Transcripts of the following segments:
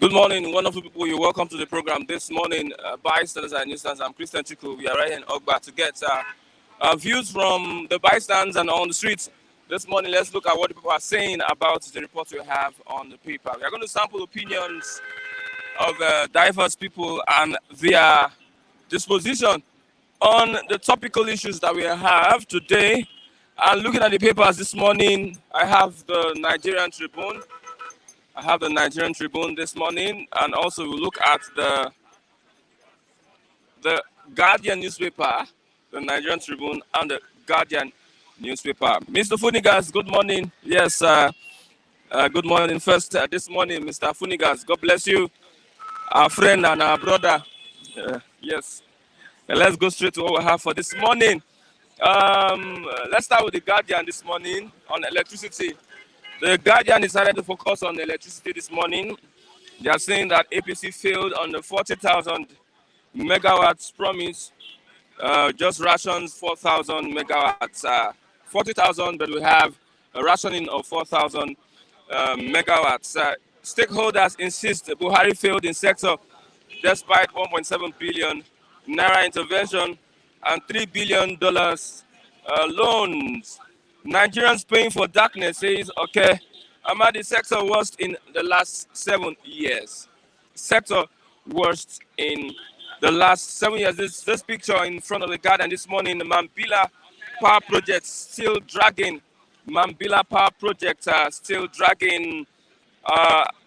Good morning, wonderful people. You're welcome to the program this morning. Bystanders and newsstands. I'm Christian Chiku. We are right here in Ogba to get views from the bystanders and on the streets. This morning, let's look at what the people are saying about the report we have on the paper. We are going to sample opinions of diverse people and their disposition on the topical issues that we have today. And looking at the papers this morning, I have the Nigerian Tribune this morning, and also we'll look at the Guardian newspaper, the Nigerian Tribune, and the Guardian newspaper. Mr. Funigas, good morning. Yes, good morning. First, this morning, Mr. Funigas, God bless you, our friend and our brother. Yes. Let's go straight to what we have for this morning. Let's start with the Guardian this morning on electricity. The Guardian decided to focus on electricity this morning. They are saying that APC failed on the 40,000 megawatts promise, just rations 4,000 megawatts. 40,000, but we have a rationing of 4,000 megawatts. Stakeholders insist Buhari failed in sector despite 1.7 billion naira intervention and $3 billion loans. Nigerians paying for darkness, says, okay, Amadi sector worst in the last 7 years. Sector worst in the last 7 years. This picture in front of the Guardian this morning, the Mambila Power Project still dragging. Mambila Power Project still dragging.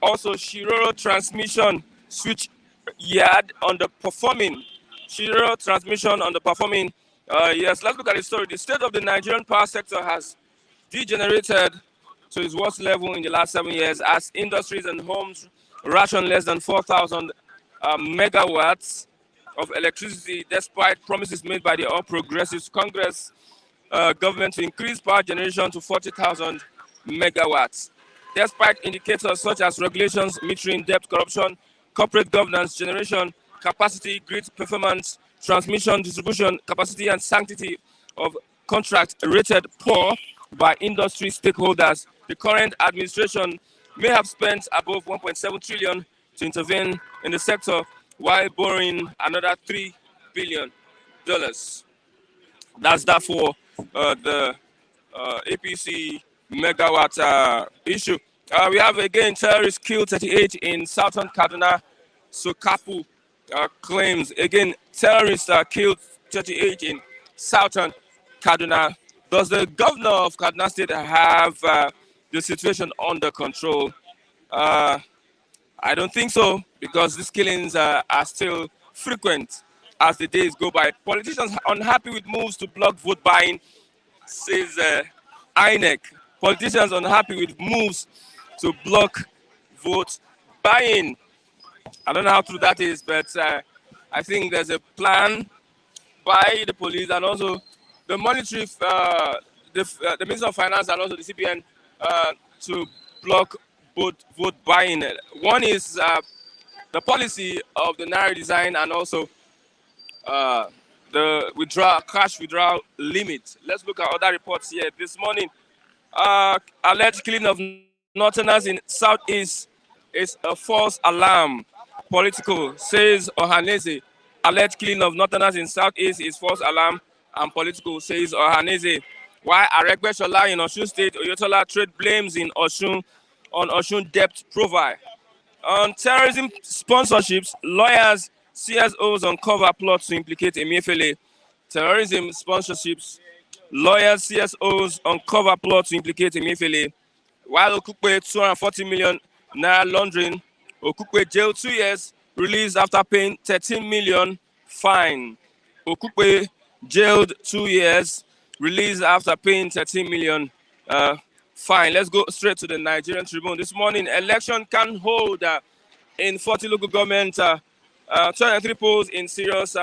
Also, Shiroro Transmission Switch Yard underperforming. Shiroro Transmission underperforming. Yes, let's look at the story. The state of the Nigerian power sector has degenerated to its worst level in the last 7 years as industries and homes ration less than 4,000 megawatts of electricity despite promises made by the All Progressives Congress government to increase power generation to 40,000 megawatts. Despite indicators such as regulations, metering, debt corruption, corporate governance, generation, capacity, grid performance, transmission, distribution, capacity, and sanctity of contract rated poor by industry stakeholders, the current administration may have spent above 1.7 trillion to intervene in the sector while borrowing another $3 billion. That's that for the APC megawatt issue. We have again terrorists killed 38 in southern Kaduna. Sokapu claims again terrorists killed 38 in southern Kaduna. Does the governor of Kaduna State have the situation under control? I don't think so, because these killings are still frequent as the days go by. Politicians unhappy with moves to block vote buying, says INEC. Politicians unhappy with moves to block vote buying. I don't know how true that is, but I think there's a plan by the police and also the monetary, the Minister of Finance and also the CBN to block vote buying. One is the policy of the Naira design and also the cash withdrawal limit. Let's look at other reports here this morning. Alleged killing of Northerners in Southeast is a false alarm. Political, says Ohaneze. Alleged killing of Northerners in Southeast is false alarm, and Political, says Ohaneze. Why Aregbesola in Osun State, Oyotola trade blames in Osun on Osun debt profile. On terrorism sponsorships, lawyers, CSOs uncover plots to implicate Emefiele. Terrorism sponsorships, lawyers, CSOs uncover plots to implicate Emefiele. While Okupe 240 million naira laundering, Okupe jailed 2 years, released after paying 13 million fine. Okupe jailed 2 years, released after paying 13 million fine. Let's go straight to the Nigerian Tribune. This morning, election can hold in 40 local government, 23 polls in serious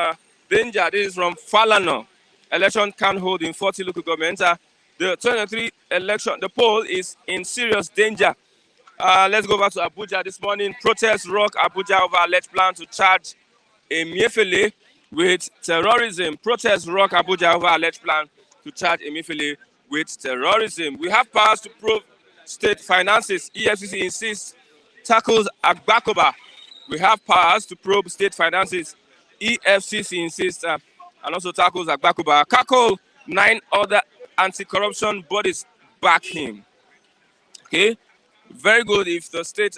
danger. This is from Falana. Election can hold in 40 local government. The 23 election, the poll is in serious danger. Let's go back to Abuja this morning. Protests rock Abuja over alleged plan to charge Emefiele with terrorism. Protests rock Abuja over alleged plan to charge Emefiele with terrorism. We have powers to probe state finances. EFCC insists tackles Agbakoba. We have powers to probe state finances. EFCC insists and also tackles Agbakoba. Kako, 9 other anti-corruption bodies back him. Okay, very good if the state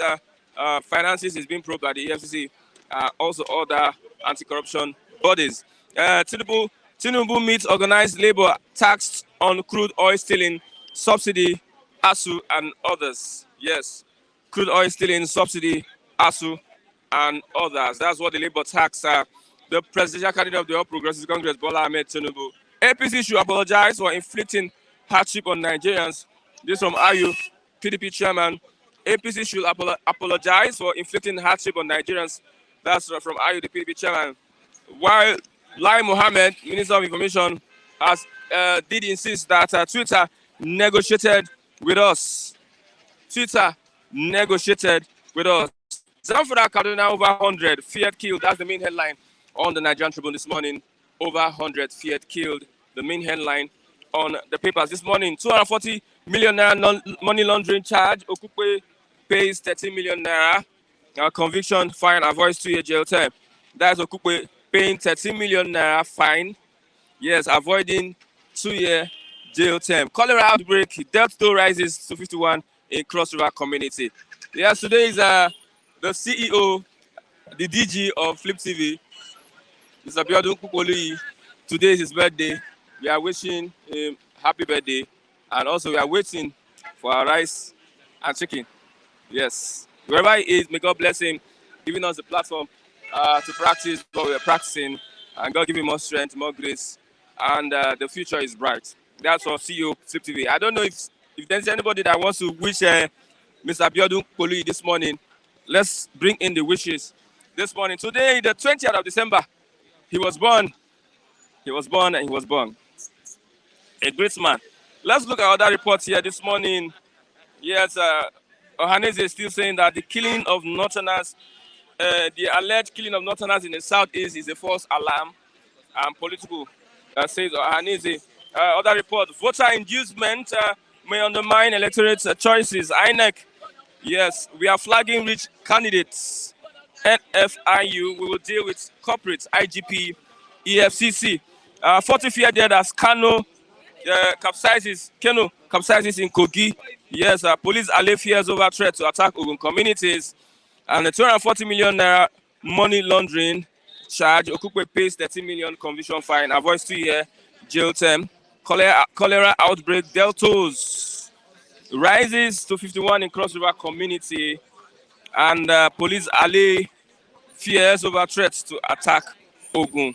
finances is being probed by the EFCC, also other anti-corruption bodies. Tinubu meets organized labor taxed on crude oil stealing, subsidy, ASU, and others. Yes, crude oil stealing, subsidy, ASU, and others. That's what the labor tax. The presidential candidate of the All Progressive Congress, Bola Ahmed Tinubu. APC should apologize for inflicting hardship on Nigerians. This from Ayu, PDP chairman. APC should apologize for inflicting hardship on Nigerians. That's from Ayu, the PDP chairman. While Lai Mohammed, Minister of Information, did insist that Twitter negotiated with us. Twitter negotiated with us. Zamfara Kaduna over 100, feared killed. That's the main headline on the Nigerian Tribune this morning. Over 100 feared killed. The main headline on the papers this morning. 240 million naira money laundering charge. Okupe pays 30 million naira. Conviction, fine, avoids 2-year jail term. That's Okupe paying 30 million naira fine. Yes, avoiding 2-year jail term. Cholera outbreak. Death toll rises to 51 in Cross River community. Yes, today is the CEO, the DG of Flip TV, Mr. Abiodun Kukoli. Today is his birthday. We are wishing him happy birthday, and also we are waiting for our rice and chicken. Yes, wherever he is, may God bless him, giving us the platform to practice what we are practicing, and God give him more strength, more grace, and the future is bright. That's for CEO Flip TV. I don't know if there's anybody that wants to wish Mr. Abiodun Kukoli this morning. Let's bring in the wishes this morning. Today, the 20th of December, he was born. He was born and he was born. A great man. Let's look at other reports here this morning. Yes, Ohaneze is still saying that the killing of Northerners, the alleged killing of Northerners in the southeast is a false alarm and political, says Ohaneze. Other report, voter inducement may undermine electorate choices. INEC, yes, we are flagging rich candidates. NFIU, we will deal with corporates, IGP, EFCC. 40 fear dead as Kano capsizes in Kogi. Yes, police allay fears over threat to attack Ogun communities. And the 240 million naira money laundering charge, Okukwe pays 30 million conviction fine, avoids 2-year jail term. Cholera outbreak, Deltos rises to 51 in Cross River community. And police allay fears over threats to attack Ogun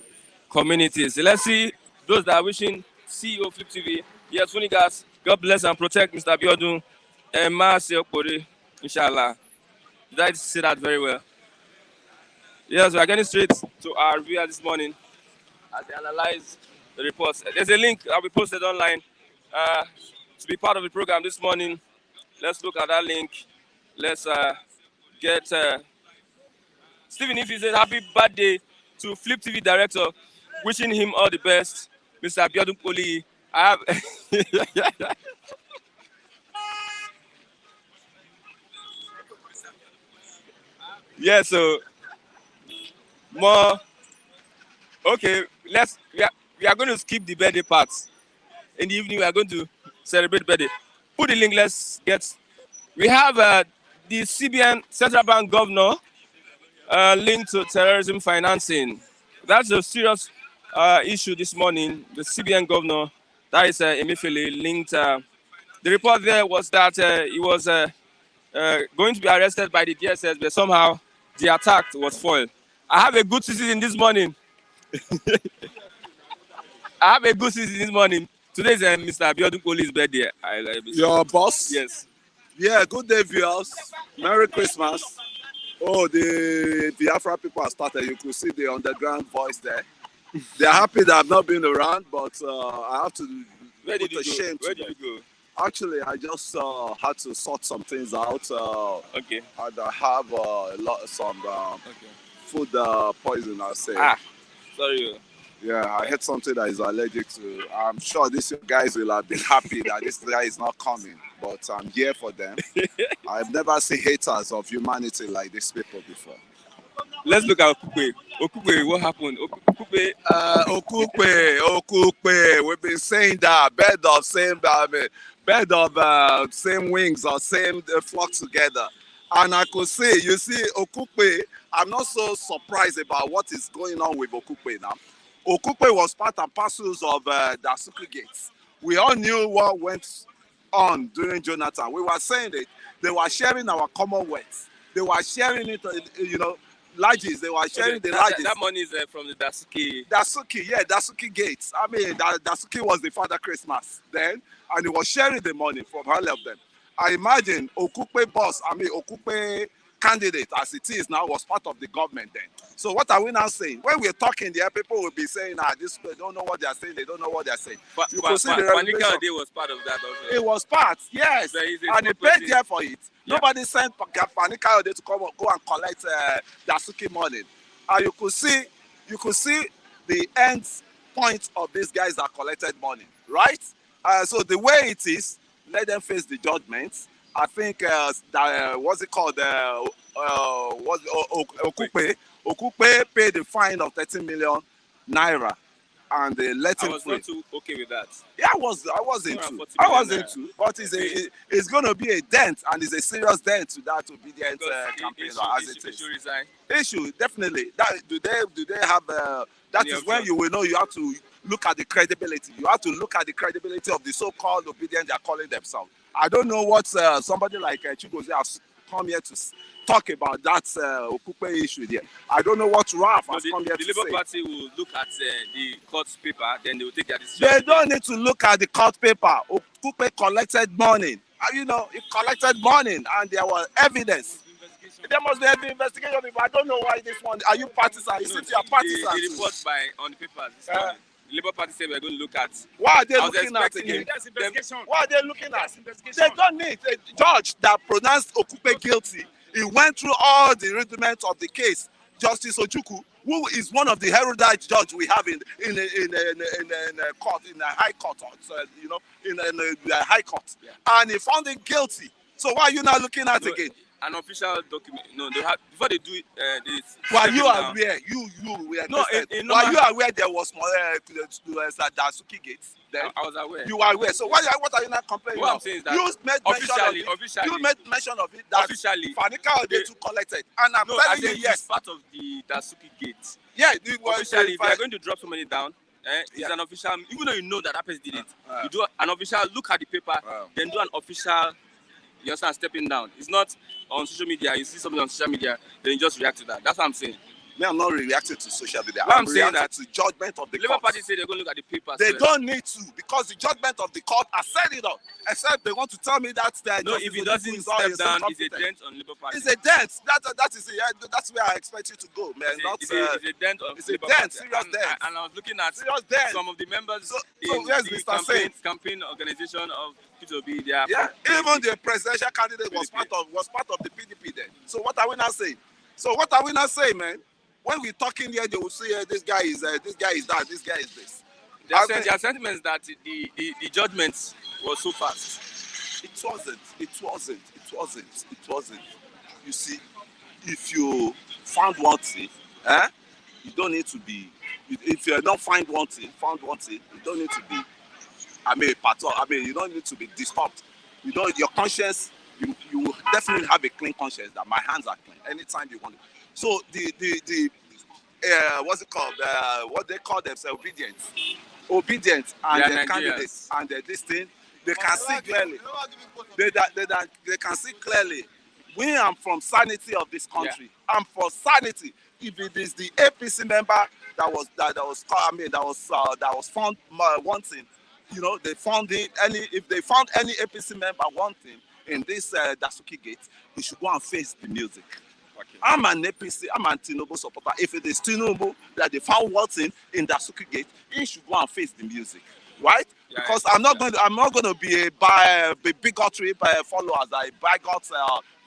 communities. Let's see those that are wishing CEO Flip TV. Yes, Funigas, God bless and protect Mr. Abiodun. Inshallah. Did I say that very well? Yes, we are getting straight to our review this morning as they analyze the reports. There's a link that will be posted online to be part of the program this morning. Let's look at that link. Let's get Stephen Ife says happy birthday to Flip TV director, wishing him all the best, Mr. Abiodun Kukoli. I have yeah, so more. Okay, we are going to skip the birthday part. In the evening, we are going to celebrate birthday. Put the link. Let's get. We have the CBN Central Bank governor linked to terrorism financing. That's a serious issue this morning. The CBN governor, that is Emefiele, linked. The report there was that he was going to be arrested by the DSS, but somehow the attack was foiled. I have a good citizen this morning. I have a good citizen this morning. Today is Mr. Abiodun Kukoli's birthday. Your boss? Yes. Yeah, good day, viewers. Merry Christmas. Oh, the Biafra people have started. You could see the underground voice there. They are happy that I've not been around, but I have to Where did you shame go? Where did you go? Actually, I just had to sort some things out. Okay. And I have some Okay. food poison, I'll say. Sorry. Yeah, I heard something that is allergic to. I'm sure these guys will have been happy that this guy is not coming, but I'm here for them. I've never seen haters of humanity like these people before. Let's look at Okupe. Okupe, what happened? Okupe, Okupe. We've been saying that bed of same wings or same flock together. And I could say, you see, Okupe. I'm not so surprised about what is going on with Okupe now. Okupe was part and parcels of Dasuki Gates. We all knew what went on during Jonathan. We were saying it. They were sharing our commonwealth. They were sharing it, larges. They were sharing the larges. That money is from the Dasuki. Dasuki Gates. I mean, Dasuki was the Father Christmas then, and he was sharing the money from all of them. I imagine Okupe boss, Okupe candidate as it is now was part of the government then. So what are we now saying? When we're talking there, people will be saying, they don't know what they are saying, they don't know what they are saying. You could see the revelation. Was part of that also. It was part, yes. And he paid there for it. Yeah. Nobody sent Panika to go and collect Dasuki money. And you could see the end point of these guys that collected money, right? So the way it is, let them face the judgment. I think what's it called? Okupe. Okupe paid the fine of 13 million naira, and they let him free. I was not too okay with that. Yeah, I wasn't too. But it's going to be a dent, and it's a serious dent to that obedient campaign as it is. Resign. Issue definitely. Do they have? That is when you will know you have to look at the credibility. You have to look at the credibility of the so-called obedient they are calling themselves. I don't know what somebody like Chigozie has come here to talk about that Okupe issue there. I don't know what Ralph has come here to say. The Labour Party will look at the court paper, then they will take their decision. They don't need to look at the court paper. Okupe collected money. He collected money, and there was evidence. There must be an investigation. I don't know why this one. Are you partisan? Is it your partisan? The report on the papers this morning. The Labour Party said we're going to look at. What are they looking at again? What are they looking at? They don't need a judge that pronounced Okupe guilty. He went through all the rudiments of the case. Justice Ojukwu, who is one of the erudite judges we have in court, in the high court, in the high court, and he found him guilty. So why are you not looking at again? An official document. No, they have before they do it. While you are aware, you were no. While you are aware, there was more Dasuki Gates. I was aware. You are aware. So what are you not complaining about? What I'm saying is that you made mention of it that officially Fanika they too collected, and I'm telling you, yes, part of the Dasuki Gate. Yeah, it was officially. If they are going to drop somebody down, it's an official. Even though you know that person did it, you do an official look at the paper, then do an official. You understand? Stepping down. It's not on social media. You see something on social media, then you just react to that. That's what I'm saying. Me, I'm not reacting to social media. I'm saying that to judgment of the Labour court. Party say they're going to look at the papers. They don't need to, because the judgment of the court has said it all. Except they want to tell me that no, if it doesn't step down, it's a dent on Labour Party. It's a dent. That's where I expect you to go, man. It's a dent on Labour Party. Serious dent. And I was looking at some of the members in the campaign organization of P2B. Even the presidential candidate was part of the PDP then. So what are we not saying? Man? When we're talking here, they will say this guy is that, this guy is this. There are sentiments that the judgment was so fast. It wasn't. You see, if you found one thing, you don't need to be. If you don't found one thing, you don't need to be. You don't need to be disturbed. Your conscience. You will definitely have a clean conscience that my hands are clean anytime you want it. So the what's it called? What they call themselves, obedient, and the candidates and this thing, they can see clearly. They can see clearly. We are from sanity of this country. Yeah. I'm for sanity. If it is the APC member that was found wanting, they found it. If they found any APC member wanting in this Dasuki Gate, he should go and face the music. Okay. I'm an APC, I'm an Tinubu supporter. If it is Tinubu that they found wanting in Dasuki Gate, he should go and face the music, right? Yeah, because I'm not going to be a bigotry followers,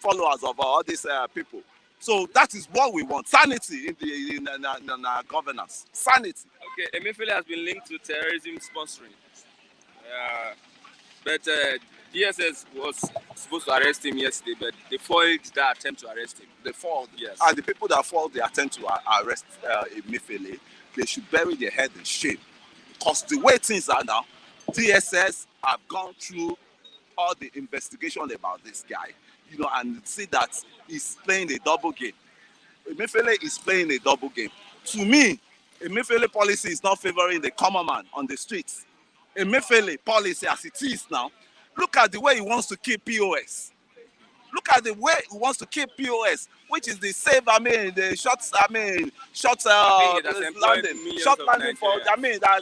followers of all these people. So that is what we want: sanity in our governance. Sanity. Okay, Emefiele has been linked to terrorism sponsoring. But DSS was supposed to arrest him yesterday, but they foiled that attempt to arrest him. They failed. Yes. And the people that failed the attempt to arrest Emefiele, they should bury their head in shame. Because the way things are now, DSS have gone through all the investigation about this guy, and see that he's playing a double game. Emefiele is playing a double game. To me, Emefiele policy is not favoring the common man on the streets. Emefiele policy as it is now, look at the way he wants to keep POS. Look at the way he wants to keep POS, which is the save, the short landing for, that has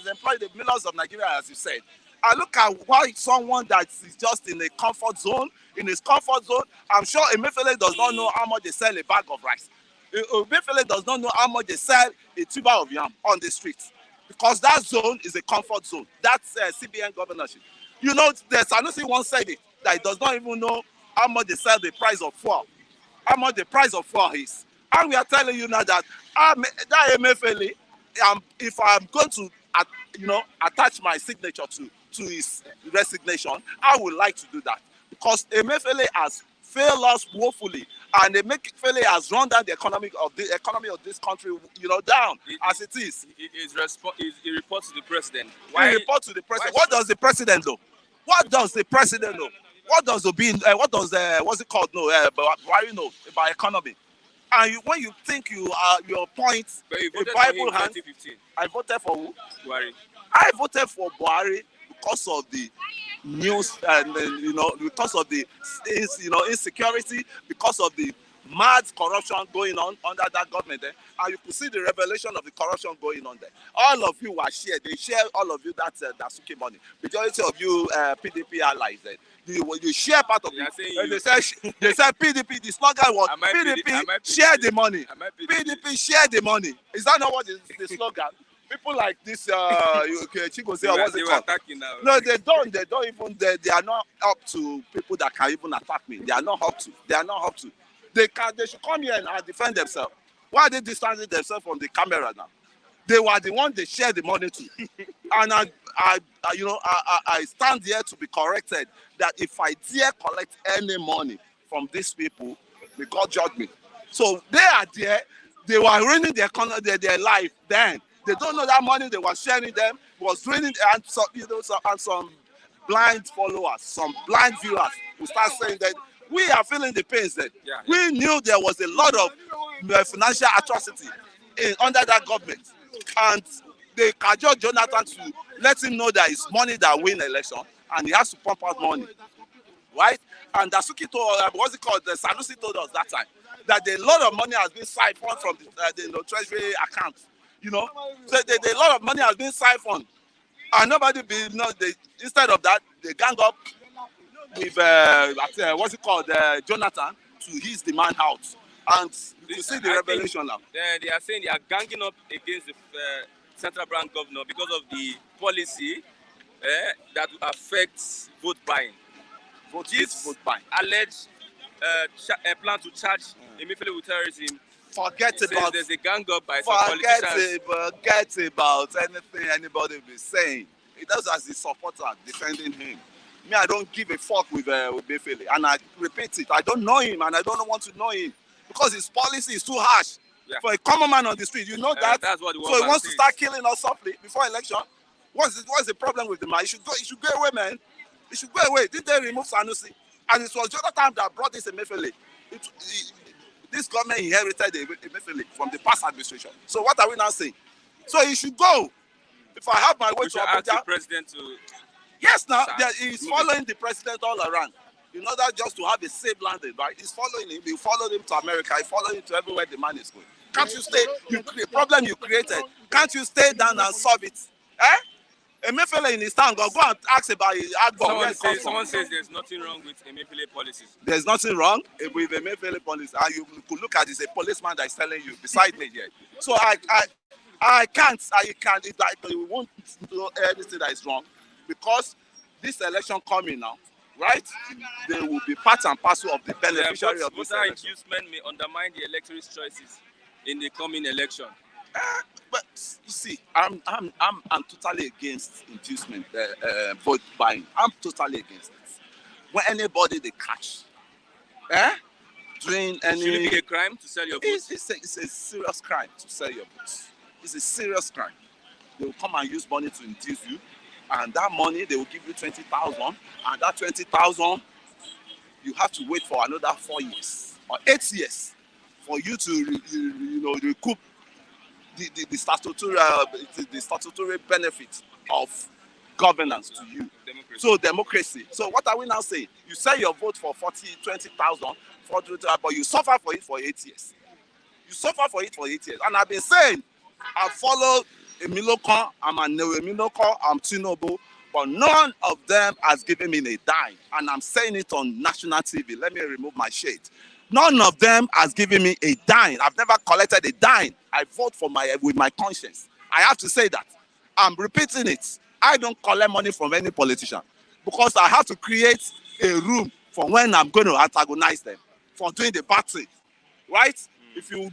employed the millions of Nigerians, as you said. I look at why someone that is just in a comfort zone, in his comfort zone, I'm sure Emefiele does not know how much they sell a bag of rice. Emefiele does not know how much they sell a tuber of yam on the streets. Because that zone is a comfort zone. That's CBN governorship. The Sanusi once said it, that he does not even know how much they sell the price of fuel, how much the price of fuel is. And we are telling you now that that Emefiele, if I'm going to, attach my signature to his resignation, I would like to do that, because Emefiele has failed us woefully, and Emefiele has run down the economy of this country, down as it is. He reports to the president. He reports to the president. What does the president know? What does the president know? What does what's it called Buhari know about economy? And when you think your point, but you voted Bible for him hand, 2015. I voted for who? Buhari. I voted for Buhari because of the news, and because of the insecurity, because of the mad corruption going on under that government there, and you could see the revelation of the corruption going on there. All of you were shared. They share all of you that Dasuki money. Majority of you PDP allies there. You share part of it. They said PDP. The slogan was PDP share the money. PDP share the money. Is that not what is the slogan? People like this, Chico say, what's it called? No, they don't. They don't even. They are not up to people that can even attack me. They are not up to. They are not up to. They should come here and defend themselves. Why are they distancing themselves from the camera now? They were the one they shared the money to. And I stand here to be corrected that if I dare collect any money from these people, may God judge me. So they are there. They were ruining their life then. They don't know that money they were sharing them was ruining, and some blind followers, some blind viewers who start saying that we are feeling the pains then. Yeah. We knew there was a lot of financial atrocity under that government, and they cajoled Jonathan to let him know that it's money that win election, and he has to pump out money, right? And Dasuki told, what's it called? The Sanusi told us that time that a lot of money has been siphoned from the treasury account. So a lot of money has been siphoned, and nobody instead of that, they gang up with what's it called, Jonathan, to his demand out, and you see the revelation now. They are saying they are ganging up against the central bank governor because of the policy that will affect vote buying. Vote buying. Alleged plan to charge Emefiele with terrorism. Forget about. There's a gang up by some politicians. Forget about anything anybody will be saying. He does as his supporter defending him. Me, I don't give a fuck with Emefiele, and I repeat it. I don't know him, and I don't want to know him because his policy is too harsh for a common man on the street. You know that. That's what so he wants to start killing us softly before election. What's the problem with the man? He should go away, man. He should go away. Did they remove Sanusi? And it was Jonathan that brought this Emefiele. This government inherited Emefiele from the past administration. So what are we now saying? So he should go. If I have my way to ask the Abuja, president to. Yes, now he's following the president all around. In order just to have a safe landing, right? He's following him. He followed him to America. He followed him to everywhere the man is going. Can't you stay? Problem you created. Can't you stay down and solve it? Emefiele in his town, go and ask about his advert. Someone says there's nothing wrong with Emefiele policies. There's nothing wrong with Emefiele policies. And you could look at this, a policeman that is telling you beside me here. So I can't. We won't do anything that is wrong because this election coming now, right? They will be part and parcel of the beneficiary of this election. Voter inducement may undermine the electorate's choices in the coming election. But you see, I'm totally against inducement, vote buying. I'm totally against it. When anybody they catch, eh, doing Should it be any, a crime to sell your it's, vote? it's a serious crime to sell your votes. It's a serious crime. They will come and use money to induce you, and that money they will give you 20,000, and that 20,000 you have to wait for another 4 years or 8 years for you to recoup the statutory benefit of governance to you. Democracy. So democracy. So what are we now saying? You sell your vote for 20,000, but you suffer for it for 8 years. You suffer for it for 8 years. And I've been saying, I follow Emiloko, I'm a Emiloko, I'm Tinubu, but none of them has given me a dime. And I'm saying it on national TV. Let me remove my shade. None of them has given me a dime. I've never collected a dime. I vote with my conscience. I have to say that. I'm repeating it. I don't collect money from any politician because I have to create a room for when I'm going to antagonize them for doing the bad thing. Right? If you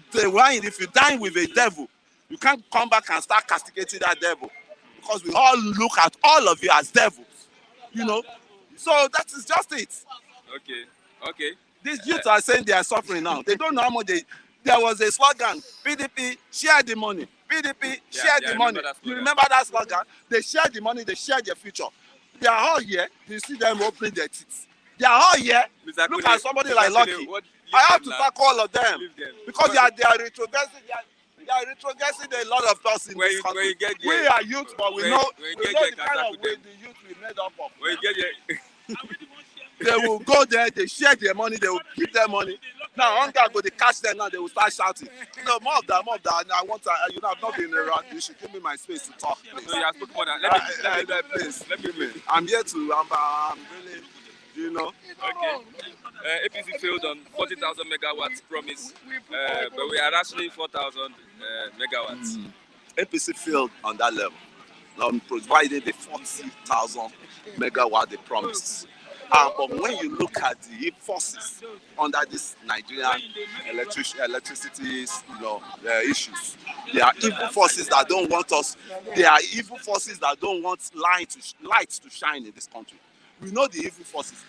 dine with a devil, you can't come back and start castigating that devil because we all look at all of you as devils. You know? So that is just it. Okay. Okay. These youths are saying they are suffering now. They don't know how much there was a slogan, PDP, share the money. PDP, share the money. You remember that slogan? They share the money, they share their future. They are all here. You see them opening their teeth. They are all here. Mr. Look Kule, at somebody Mr. like Kule, Lucky. I have to tackle all of them because they are retrogressing. They are retrogressing a lot of us in this country. We are youth, but we know the kind of way the youth we made up of. When you get there, They will go there, they share their money, they will give their money. Now, hunger go, they catch them now, they will start shouting. No, more of that. And I want to, I've not been around. You should give me my space to talk, please. no, you have spoken for that. Please. Let me. I'm here to, I'm really, Okay. APC failed on 40,000 megawatts promise, but we are rationing 4,000 megawatts. APC failed on that level, providing the 40,000 megawatt they promised. But when you look at the forces under this Nigerian electricity issues, there are evil forces that don't want us. There are evil forces that don't want light to shine in this country. We know the evil forces.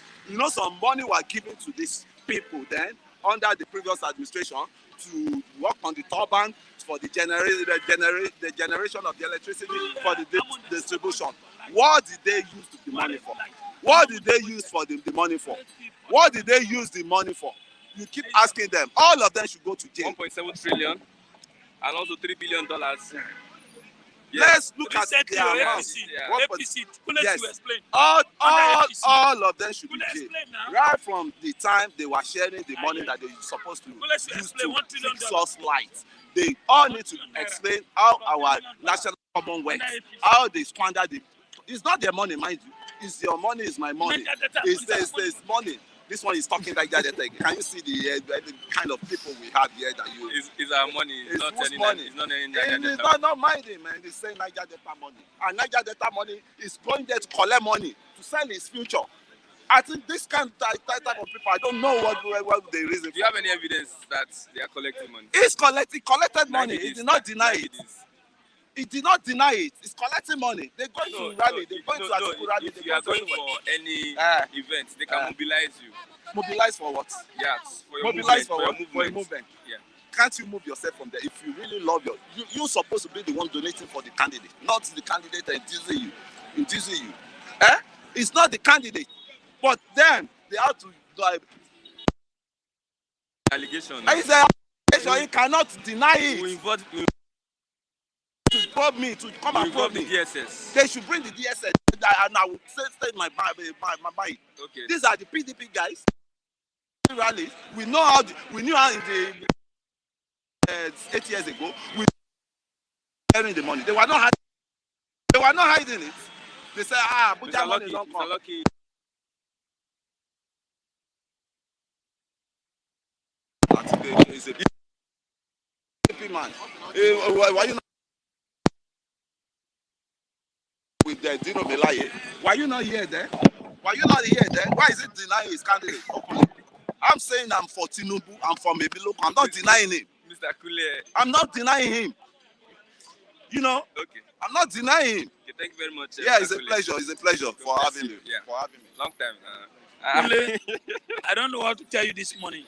Some money were given to these people then under the previous administration to work on the turbine for the generation of the electricity for the distribution. What did they use the money for? What did they use for the money for? What did they use the money for? You keep asking them. All of them should go to jail. 1.7 trillion and also $3 billion. Let's look at the amount. APC. Yes. To explain. All of them should be jailed. Right from the time they were sharing the money that they were supposed to use to fix us lights. They all need to explain how our national commonwealth, how they squander the. It's not their money, mind you. It's your money, it's my money. It's money. This one is talking like that. Can you see the kind of people we have here that you? It's our money. It's not whose money? It's not minding, man. It's saying Niger Delta money. And Niger Delta money is going there to collect money to sell his future. I think this kind of type of people, I don't know what the reason. Do you have any evidence that they are collecting money? It's collected money. He did not deny it. He did not deny it. It's collecting money. They're going to rally. They're going to Atiku rally. If you are going for any event, they can mobilize you. Mobilize for what? Yes. For your mobilize movement, for a movement. Yeah. Can't you move yourself from there? If you really love you're supposed to be the one donating for the candidate, not the candidate inducing you. It's not the candidate. But then they have to allegation. It's an allegation. You cannot deny it. To probe me, to come and probe me. The DSS. They should bring the DSS, and I will state my mind. Okay. These are the PDP guys. Rallies. We knew how in the 8 years ago we sharing the money. They were not hiding it. They said, put that money don't come. Lucky. He's a PDP man. Why you not? With the Dino Melaye. Why you not here then? Why is it denying his candidate? I'm saying I'm for Tinubu, I'm for Mebiloko. I'm not denying him. Mr. Kule. I'm not denying him. You know, Okay. I'm not denying. Okay, thank you very much. Yeah, it's a Akule. pleasure. It's a pleasure for bless having you. you. Yeah. For having me. Long time. I don't know what to tell you this morning.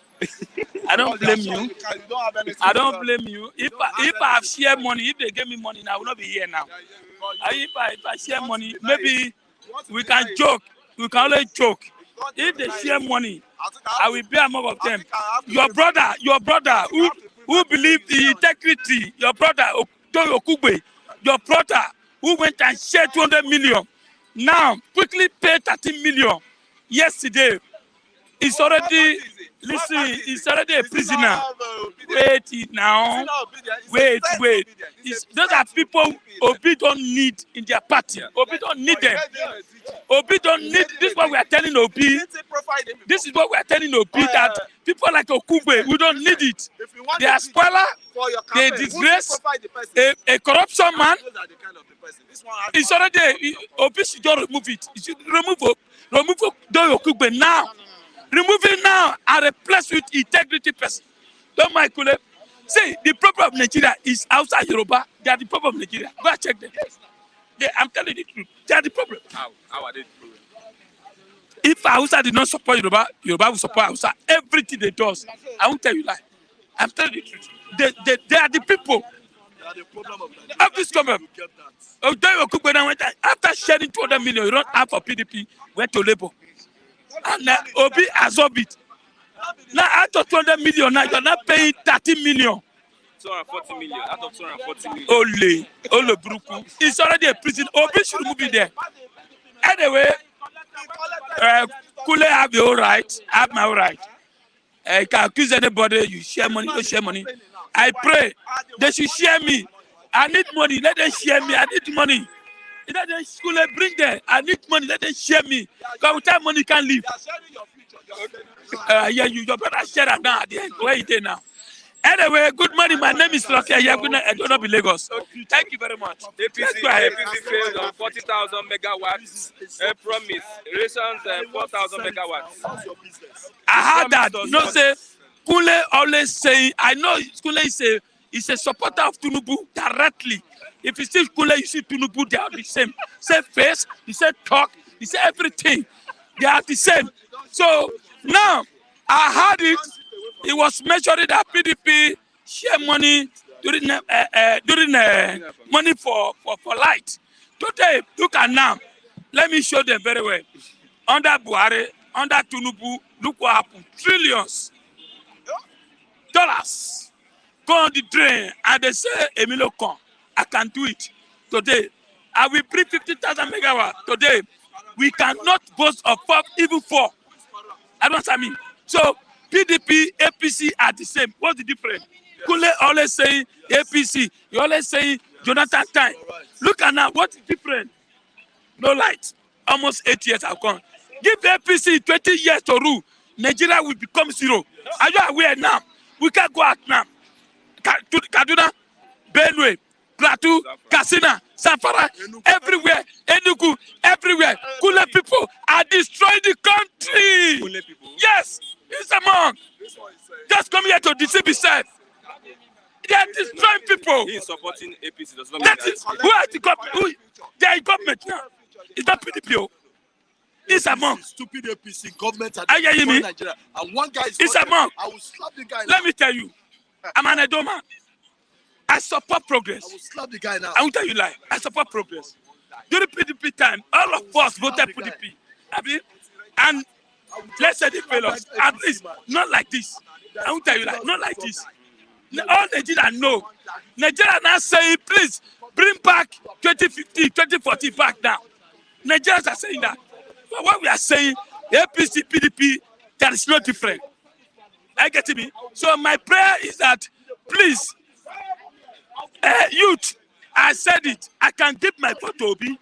I don't Because blame sure you. You don't have anything I to don't tell. blame you. If don't I, have if I have anything shared money, if they gave me money now, I will not be here now. If I share money, maybe we can joke. We can always joke. If they share money, I will be among of them. Your brother who believe the integrity, your brother Toyo Kugbe, your brother who went and shared 200 million, now quickly pay 13 million yesterday. It's already, listen, it's already a prisoner. Wait now. Wait. Those are people Obi don't need in their party. Obi don't need them. Obi don't need, this is what we are telling Obi. This is what we are telling Obi, that people like Okugbe, we don't need it. They are spoiler, they disgrace, a corruption man. It's already, Obi should just remove it. He should remove Okugbe now. Remove it now and replace with integrity person. Don't mind Kule. See, the problem of Nigeria is outside Yoruba. They are the problem of Nigeria. Go and check them. I'm telling you the truth. They are the problem. How are they the problem? If Hausa did not support Yoruba, Yoruba will support Hausa. Everything they do, I won't tell you lie. I'm telling you the truth. They are the people. Of this government. After sharing 200 million, you don't have for PDP, went to Labour. And Obi absorbed it. Now out of 200 million, now you're not paying 30 million. 240 million out of 240 million. Ole Bruku. It's already a prison. Obi should move it there. Anyway, Kule have your right. I have my own right. I can accuse anybody. You share money, you share money. I pray they should share me. I need money. Let them share me. I need money. Let them Kule bring them. I need money. Let them share me. Because without money, you can't live. Yeah, your brother share that now at the end. Where is it now? Anyway, good morning. My name is Lucky. I don't know Lagos. Thank you very much. APC failed on 40,000 megawatts. Promise rations 4,000 megawatts. I heard that. You know, say Kule always saying. I know Kule is a supporter of Tinubu directly. If you see Kule, you see Tinubu. They are the same. Same face. He said talk. He said everything. They are the same. So now I heard it. It was measuring that PDP share money during money for light. Today, look at now. Let me show them very well. Under Buhari, under Tinubu, look what happened. Trillions dollars go on the drain, and they say, Emilio, come. I can do it. Today, I will bring 50,000 megawatts. Today, we cannot boast of even four. I don't mean. So PDP, APC are the same. What's the difference? Kule always saying APC. You always saying Jonathan time. Look at now. What's different? No light. Almost 8 years have gone. Give APC 20 years to rule. Nigeria will become zero. Are you aware now? We can't go out now. Kaduna, Benue, Plateau, Katsina, Zamfara, everywhere, Enugu, everywhere. Kule people are destroying the country. Kule people? Yes, it's among. Just come here to deceive himself. They are destroying people. He is supporting APC. Does not mean That is who are the government? They are in government now. It's not PDP. It's among. Stupid APC government. Are you hearing me? Nigeria. And one guy is. It's among. I will slap the guy. Let me tell you, I'm an Edoma. I support progress. I will slap the guy now. I will tell you lie. I support progress. During PDP time, all of us voted PDP. I mean, and let's say they fail us. At least not like this. I will tell you lie. Not like this. All Nigeria know. Nigeria now saying, please bring back 2050, 2040 back now. Nigerians are saying that. But what we are saying, APC, PDP, there is no difference. I get me. So my prayer is that, please, youth, I said it. I can give my vote to Obi,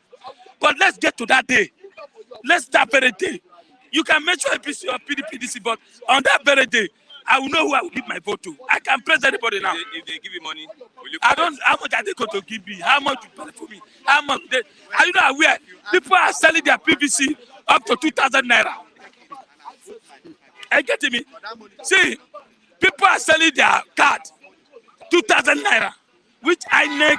but let's get to that day. Let's that very day. You can mention APC or PDP, DC, but on that very day, I will know who I will give my vote to. I can press anybody now. If they give you money, will you? I don't. How much are they going to give me? How much to pay for me? How much? Are you not aware? People are selling their PVC up to 2,000 naira. Are you getting me? See, people are selling their card 2,000 naira, which INEC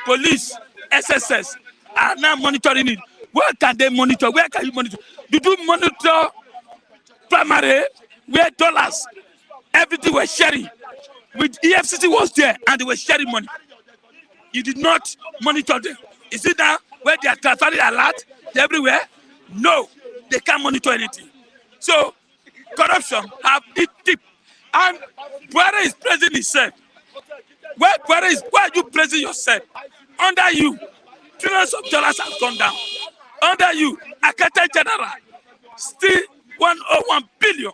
police, SSS are now monitoring it. Where can they monitor? Where can you monitor? Did you monitor primary where dollars, everything was sharing? With EFCC was there and they were sharing money. You did not monitor them. Is it now where they are transferring alert everywhere? No, they can't monitor anything. So corruption have it deep. And Buhari is praising himself. Where are you praising yourself? Under you, trillions of dollars have gone down. Under you, Accountant General still 101 billion.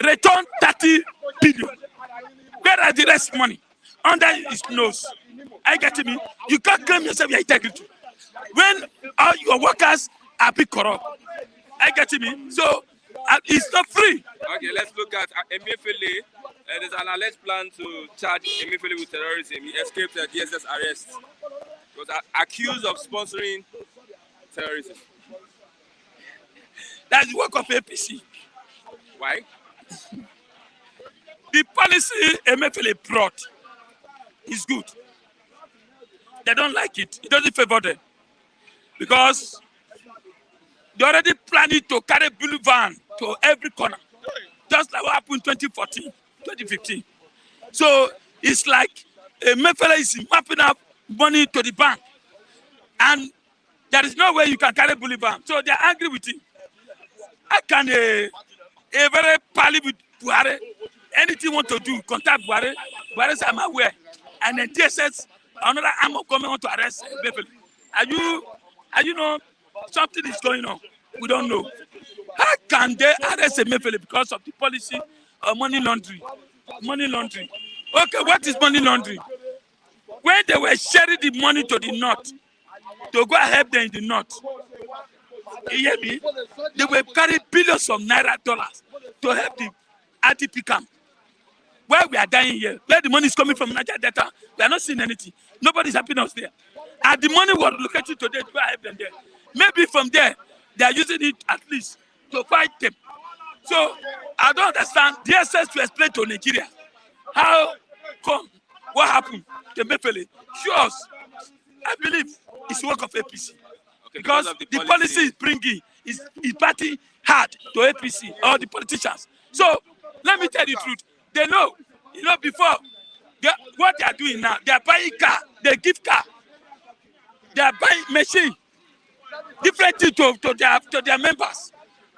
Return 30 billion. Where are the rest money? Under his nose. I get me. You can't claim yourself your integrity when all your workers are being corrupt. I get me. So it's not free. Okay, let's look at Emefiele. There's an alleged plan to charge Emefiele with terrorism. He escaped a DSS arrest. He was accused of sponsoring terrorism. That's the work of APC. Why? The policy Emefiele brought is good. They don't like it. It doesn't favor them. Because they already planning to carry blue van to every corner. Just like what happened in 2014, 2015. So it's like Emefiele is mapping up money to the bank. And there is no way you can carry blue van. So they're angry with him. How can a very pally with Buhari, anything want to do, contact Buhari, Buhari says, I'm aware. And then DSS, another arm of government want to arrest Emefiele. Are you know something is going on? We don't know. How can they arrest Emefiele because of the policy of money laundering? Money laundering. Okay, what is money laundering? When they were sharing the money to the north, to go and help them in the north, you hear me? They were carrying billions of naira dollars to help the RTP camp. Where we are dying here, where the money is coming from Niger Delta, we are not seeing anything. Nobody's helping us there. And the money was located today to help them there. Maybe from there, they are using it at least to fight them. So I don't understand. DSS to explain to Nigeria how come, what happened to Emefiele. Show us. I believe it's work of APC. Okay, because the policy is bringing is party hard to APC or the politicians. So let me tell you the truth. They know, before what they are doing now, they are buying car, they give car, they are buying machine, different things to their members,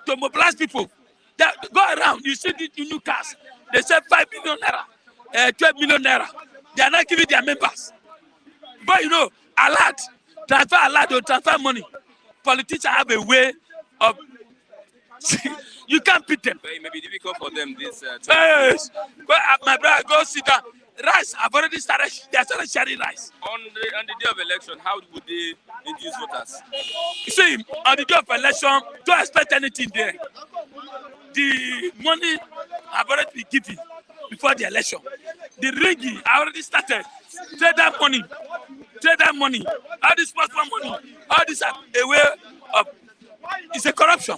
to mobilize people. They go around, you see the new cars, they say 5 million naira, 12 million naira. They are not giving their members. But alert, transfer alert or transfer money. Politicians have a way of you can't beat them. But it may be difficult for them this yes. My brother, go sit down. Rice, I've already started. They are started sharing rice. On the day of election, how would they induce voters? You see, on the day of election, don't expect anything there. The money have already been given before the election. The rigging I already started. Trade that money. All this passport money. All this are a way of. It's a corruption.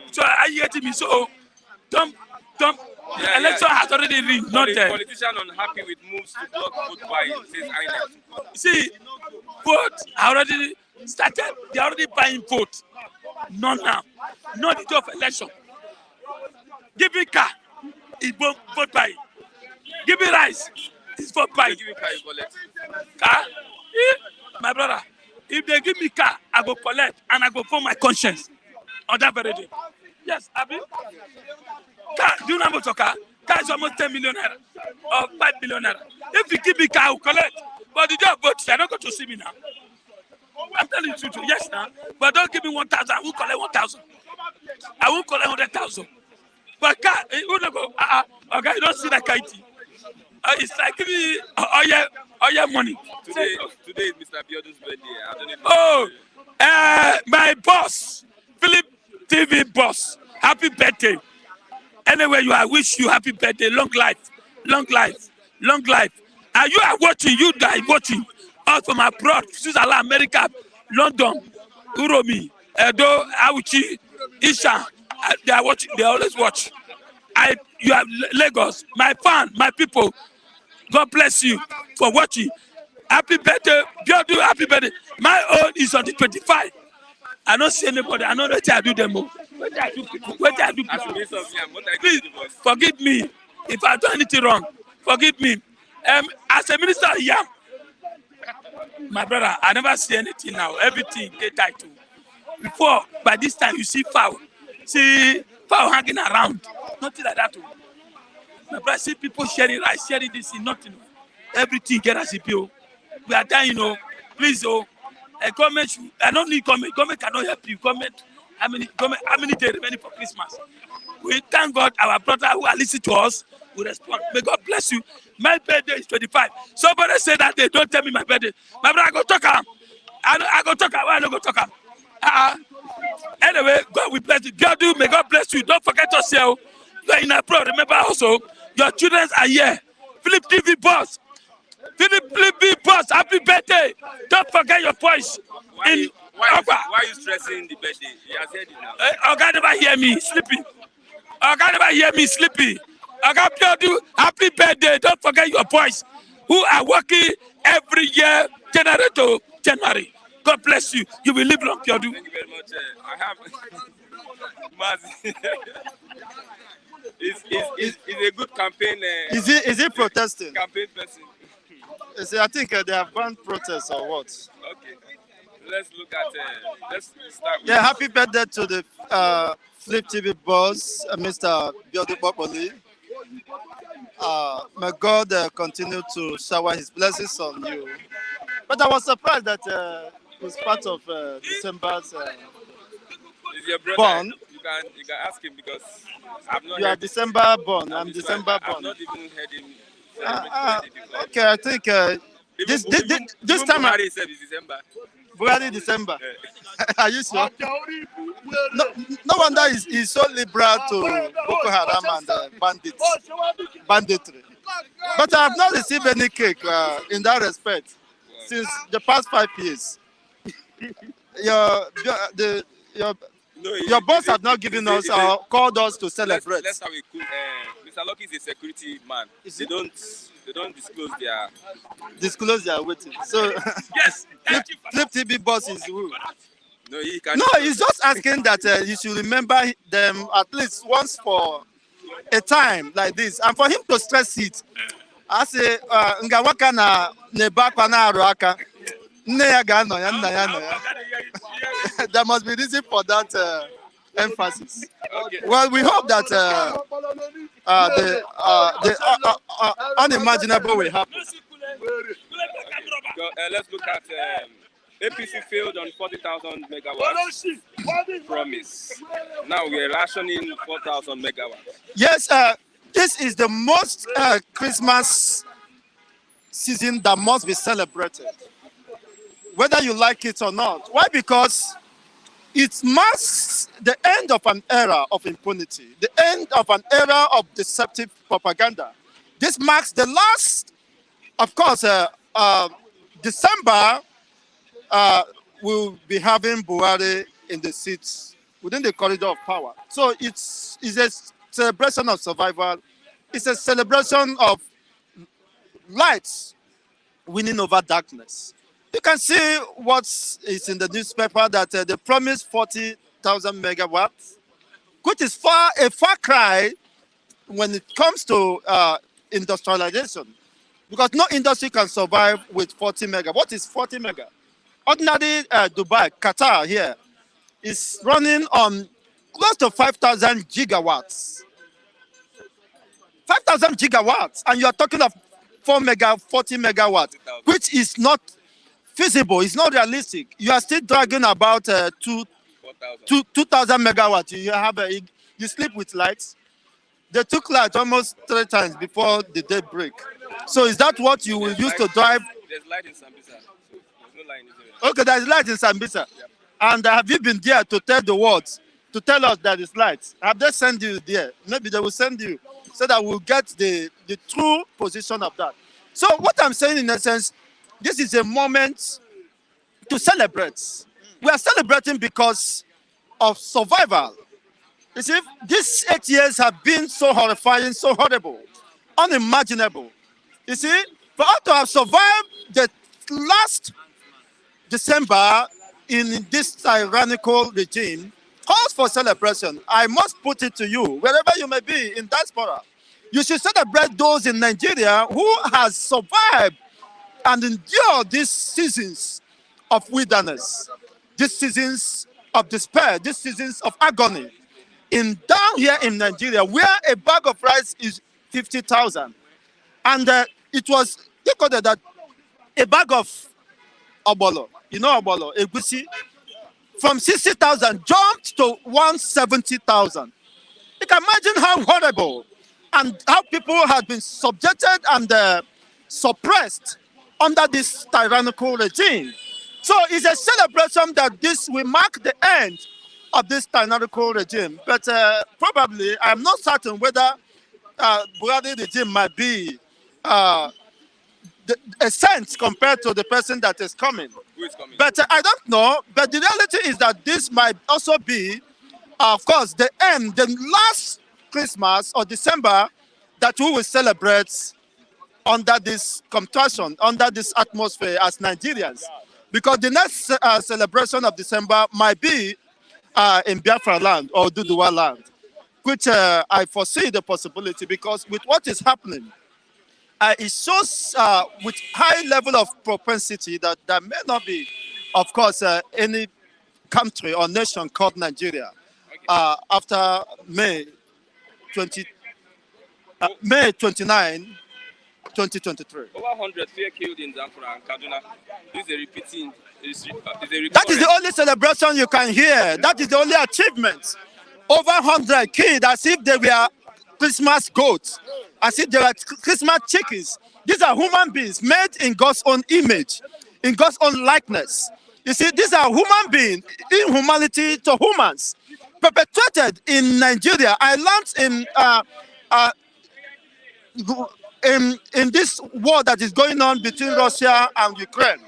So are you getting me? So the election has already been not there. Politicians unhappy with moves to block vote buying, says INEC. See, vote already started. They are already buying vote. Not now. Not the day of election. Give me car, it's vote buying. Give me rice, it's vote buying. Give me car, you collect. Car? My brother, if they give me car, I go collect and I go for my conscience on that very day. Yes, Abi. Car, do you know how much a car? Car is almost 10 million naira or 5 million naira. If you give me car, I will collect. But the day of vote, you're not going to see me now. I'm telling you the truth. Yes, now. But don't give me 1,000. I won't collect 1,000. I won't collect 100,000. But car, you don't go. Okay, you don't see that car. It's like give me all your money. Today is Mr. Biodun's birthday. I don't know. My boss, Philip TV boss, happy birthday. Anyway, I wish you happy birthday, long life, long life, long life. And you are watching, you die watching, all from abroad, Switzerland, America, London, Uromi, Edo, Auchi, Isha. They are watching, they always watch. You have Lagos, my fan, my people. God bless you for watching. Happy birthday, Biodu, happy birthday. My own is on the 25. I don't see anybody. I know that I do them all. What I do people. What I do As people. Minister of Yam, what I Please give the voice? forgive me if I do anything wrong. Forgive me. As a minister, yeah, my brother, I never see anything now. Everything get title. Before, by this time, you see foul hanging around. Nothing like that. Oh. My brother, see people sharing rice, sharing this, nothing. Everything get as a bill. We are dying, Please, a government should, I don't need government. Government cannot help you. How many days remaining for Christmas? We thank God, our brother who are listening to us will respond. May God bless you. My birthday is 25. Somebody say that they don't tell me my birthday. My brother, I go talk am. I go talk am. Why I no go talk am? Anyway, God will bless you. God do, may God bless you. Don't forget yourself. You are in abroad. Remember also, your children are here. Philip TV boss. Philip TV boss, happy birthday. Don't forget your voice. In Okwa. Why are you stressing the birthday? He has heard it now. Oga never hear me sleepy. Oga never hear me sleepy. Oga Biodu, happy birthday. Don't forget your boys who are working every year, January to January. God bless you. You will live long, Biodu. Thank you very much. I have Mazi. He's a good campaign. Is he protesting? Campaign person. I think they have banned protests or what? Okay. Let's look at. Let's start. With Yeah, happy birthday to the Flip TV boss, Mr. Biodu Popoli. May God continue to shower his blessings on you. But I was surprised that it's part of December's Is your brother? born. You can ask him because I've not. You are heard December born. I'm this December one. I've born. not even heard him. Okay, I think this time Buhari himself is December. Buhari December. Are you sure? No wonder he's so liberal to Boko Haram and banditry. But I have not received any cake in that respect since the past 5 years. Your boss have not given us or called us to celebrate. Let's have a cool. Mr. Lucky is a security man. They don't Disclose their waiting. So Yes. Thank you. Flip TV boss is who? No, he can. No, he's just asking that you should remember them at least once for a time like this, and for him to stress it. I say, ngawaka na nebakwa na aruaka. Nne ya ga-anọ ya, nna ya nọ ya. There must be reason for that emphasis. Okay. Well, we hope that the unimaginable will happen. Let's look at APC failed on 40,000 megawatts promise. Now we're rationing 4,000 megawatts. Yes, this is the most Christmas season that must be celebrated, whether you like it or not. Why? Because it marks the end of an era of impunity, the end of an era of deceptive propaganda. This marks the last, of course, December, we'll be having Buhari in the seats within the corridor of power. So it's a celebration of survival. It's a celebration of light winning over darkness. You can see what is in the newspaper that they promised 40,000 megawatts, which is a far cry when it comes to industrialization. Because no industry can survive with 40 mega. What is 40 mega? Ordinary Dubai, Qatar here, is running on close to 5,000 gigawatts. 5,000 gigawatts, and you're talking of 40 megawatts, which is not feasible, it's not realistic. You are still dragging about 2,000 megawatts. You sleep with lights. They took light almost 3 times before the day break. So is that what you will use to drive? There's light in Sambisa. So there's no light in this area. Okay, there's light in Sambisa. Yep. And have you been there to tell the world, to tell us that it's light? Have they sent you there? Maybe they will send you so that we'll get the true position of that. So what I'm saying in essence, this is a moment to celebrate. We are celebrating because of survival. You see, these 8 years have been so horrifying, so horrible, unimaginable. You see, for us to have survived the last December in this tyrannical regime calls for celebration. I must put it to you, wherever you may be in diaspora, you should celebrate those in Nigeria who has survived and endured these seasons of wilderness, these seasons of despair, these seasons of agony. In down here in Nigeria, where a bag of rice is 50,000, and it was recorded that a bag of obolo, obolo, egusi, from 60,000 jumped to 170,000. You can imagine how horrible and how people had been subjected and suppressed under this tyrannical regime. So it's a celebration that this will mark the end of this tyrannical regime. But probably, I'm not certain whether Buhari regime might be a sense compared to the person that is coming. Who is coming? But I don't know. But the reality is that this might also be, of course, the last Christmas or December that we will celebrate under this contraction, under this atmosphere as Nigerians. Because the next celebration of December might be in Biafra land or Duduwa land, which I foresee the possibility, because with what is happening, it shows with high level of propensity that there may not be, of course, any country or nation called Nigeria after May 29, 2023. Over 100 fear killed in Zamfara and Kaduna. This is a repeating. That is the only celebration you can hear. That is the only achievement. Over 100 killed as if they were Christmas goats, as if they were Christmas chickens. These are human beings made in God's own image, in God's own likeness. You see, these are human beings, inhumanity to humans, perpetrated in Nigeria. I learned in this war that is going on between Russia and Ukraine,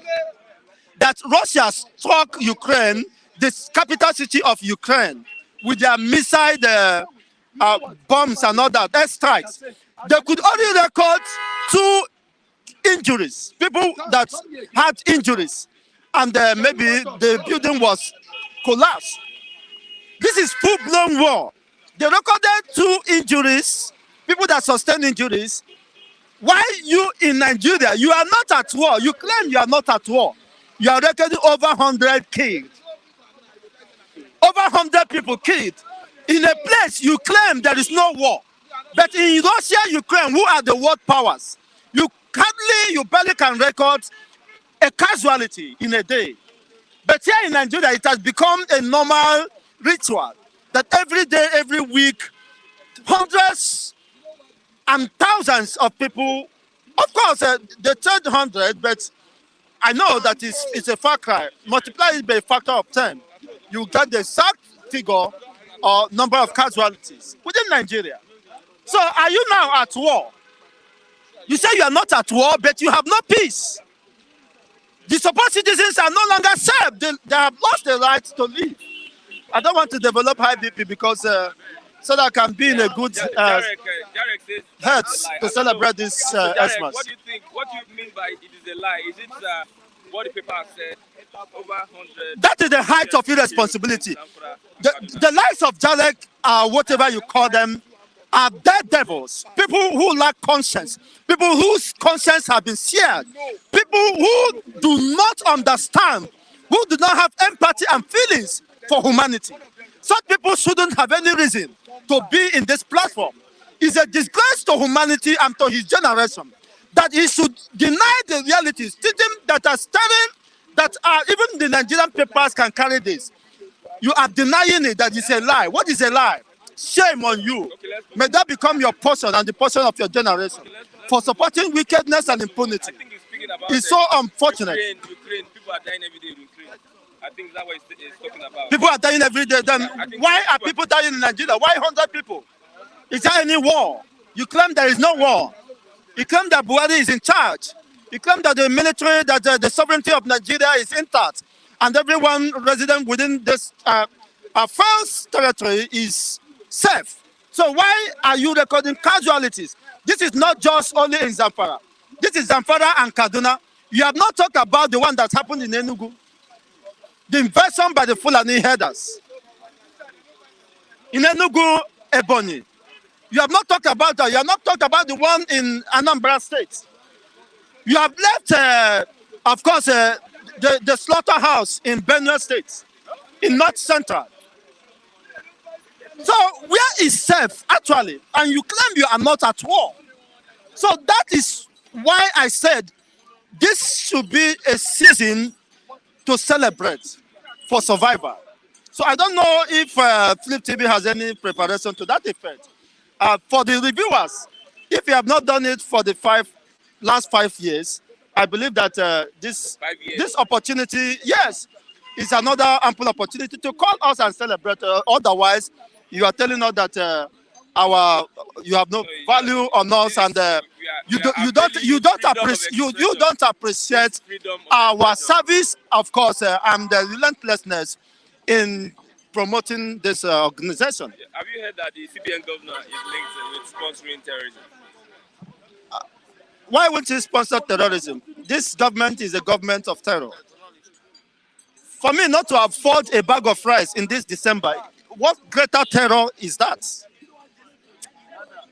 that Russia struck Ukraine, the capital city of Ukraine, with their missile bombs and all that, airstrikes. They could only record 2 injuries, people that had injuries, and maybe the building was collapsed. This is full-blown war. They recorded 2 injuries, people that sustained injuries. Why you in Nigeria, you are not at war. You claim you are not at war. You are recording over 100 killed. Over 100 people killed. In a place you claim there is no war. But in Russia, Ukraine, who are the world powers, you barely can record a casualty in a day. But here in Nigeria, it has become a normal ritual that every day, every week, hundreds and thousands of people, of course, the third 100, but I know that it's a far cry. Multiply it by a factor of 10. You get the exact figure or number of casualties within Nigeria. So are you now at war? You say you are not at war, but you have no peace. The support citizens are no longer served. They have lost the right to live. I don't want to develop high BP because so that I can be in a good health to celebrate this Xmas. What do you think? What do you mean by it is a lie? Is it what the paper said? Over 100. That is the height of irresponsibility. The likes of Jarek, whatever you call them, are dead devils. People who lack conscience. People whose conscience have been seared. People who do not understand, who do not have empathy and feelings for humanity. Such people shouldn't have any reason to be in this platform. It's a disgrace to humanity and to his generation that he should deny the realities, that are staring, that are even the Nigerian papers can carry this. You are denying it, that it's a lie. What is a lie? Shame on you. May that become your portion and the portion of your generation for supporting wickedness and impunity. It's so unfortunate. Ukraine, people are dying every day in Ukraine. I think that's what it's talking about. People are dying every day. Then why are people dying in Nigeria? Why 100 people? Is there any war? You claim there is no war. You claim that Buhari is in charge. You claim that the military, that the sovereignty of Nigeria is intact, and everyone resident within this first territory is safe. So why are you recording casualties? This is not just only in Zamfara. This is Zamfara and Kaduna. You have not talked about the one that happened in Enugu, the invasion by the Fulani herders in Enugu, Ebonyi. You have not talked about that. You have not talked about the one in Anambra State. You have left, of course, the slaughterhouse in Benue State, in North Central. So where is safe actually? And you claim you are not at war. So that is why I said this should be a season to celebrate for survival. So I don't know if Flip TV has any preparation to that effect. For the reviewers, if you have not done it for the last 5 years, I believe that this 5 years. this opportunity, yes, is another ample opportunity to call us and celebrate. Otherwise, you are telling us that you have no value on us, and you don't appreciate our service, of course, and the relentlessness in promoting this organization. Have you heard that the CBN governor is linked with sponsoring terrorism? Why would he sponsor terrorism? This government is a government of terror. For me not to afford a bag of rice in this December, what greater terror is that?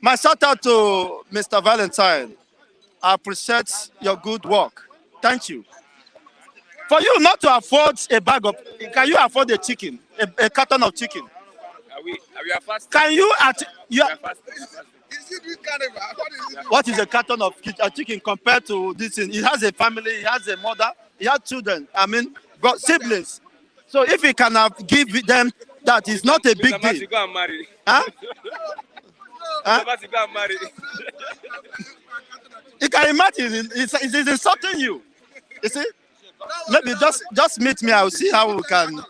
My shout out to Mr. Valentine. I appreciate your good work. Thank you. For you not to afford a bag of, can you afford a chicken, a carton of chicken? Are we fasting? Can you We are fasting. what is a carton of chicken compared to this thing? He has a family, he has a mother, he has children. I mean, siblings. So if he can give them that, is not a big Mr. deal. Go and marry. Huh? Huh? Mr. Go and marry. You can imagine, it's insulting you. You see? Maybe just meet me. I'll see how we can.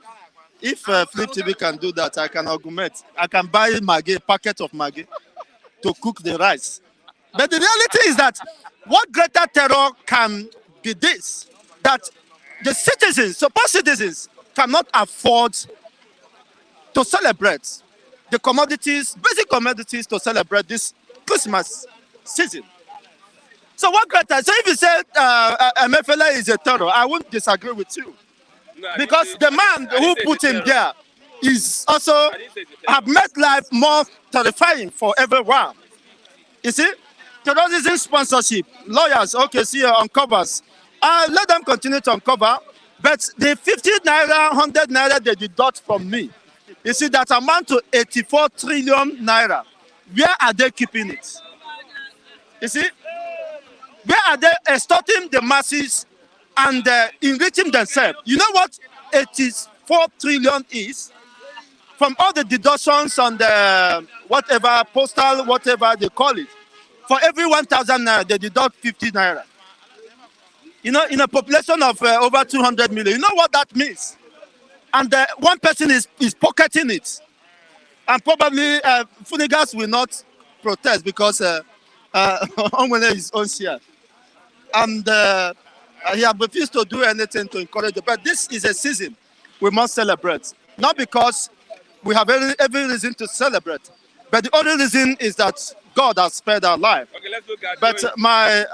If Flip TV can do that, I can augment. I can buy Maggi, a packet of Maggi, to cook the rice. But the reality is that what greater terror can be this? That the citizens, supposed citizens, cannot afford to celebrate the commodities, basic commodities, to celebrate this Christmas season. So what greater? So if you say MFLA is a terror, I wouldn't disagree with you. No, Because the man who put him there is also have made life more terrifying for everyone. You see, terrorism sponsorship, lawyers, okay, see uncovers. Let them continue to uncover, but the 50 naira, 100 naira they deduct from me, you see, that amount to 84 trillion naira. Where are they keeping it? You see, where are they extorting the masses and enriching themselves? You know what 84 trillion is? From all the deductions on the whatever, postal, whatever they call it. For every 1,000 naira, they deduct 50 naira. You know, in a population of over 200 million, you know what that means? And one person is pocketing it. And probably Funigas will not protest because Onwene is on share. And he has refused to do anything to encourage it. But this is a season we must celebrate. Not because we have every reason to celebrate, but the only reason is that God has spared our life. Okay, let's look at. But my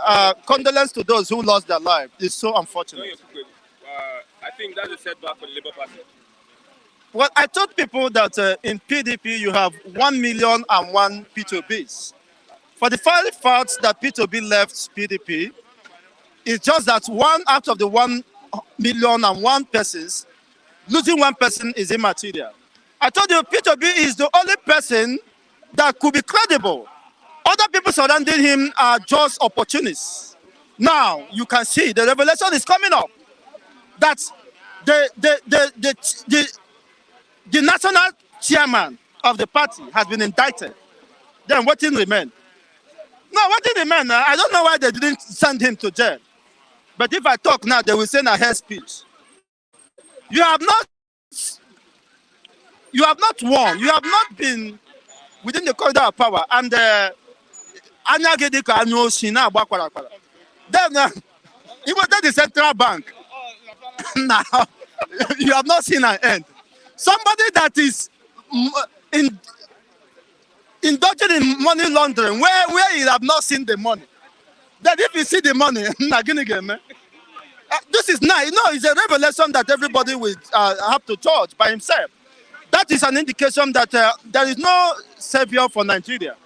condolence to those who lost their life is so unfortunate. I think that's a setback for the Labour Party. Well, I told people that in PDP you have 1,000,001 P2Bs. For the very fact that P2B left PDP, it's just that one out of the 1,000,001 persons, losing one person is immaterial. I told you P2B is the only person that could be credible. Other people surrounding him are just opportunists. Now you can see the revelation is coming up that the national chairman of the party has been indicted. Then what didn't remain? No, what didn't remain? I don't know why they didn't send him to jail. But if I talk now, they will say a hair speech. You have not won. You have not been within the corridor of power. And then even the central bank. Now you have not seen an end. Somebody that is indulging in money laundering, where you have not seen the money. Then if you see the money, This is nice. No, it's a revelation that everybody will have to judge by himself. That is an indication that there is no savior for Nigeria.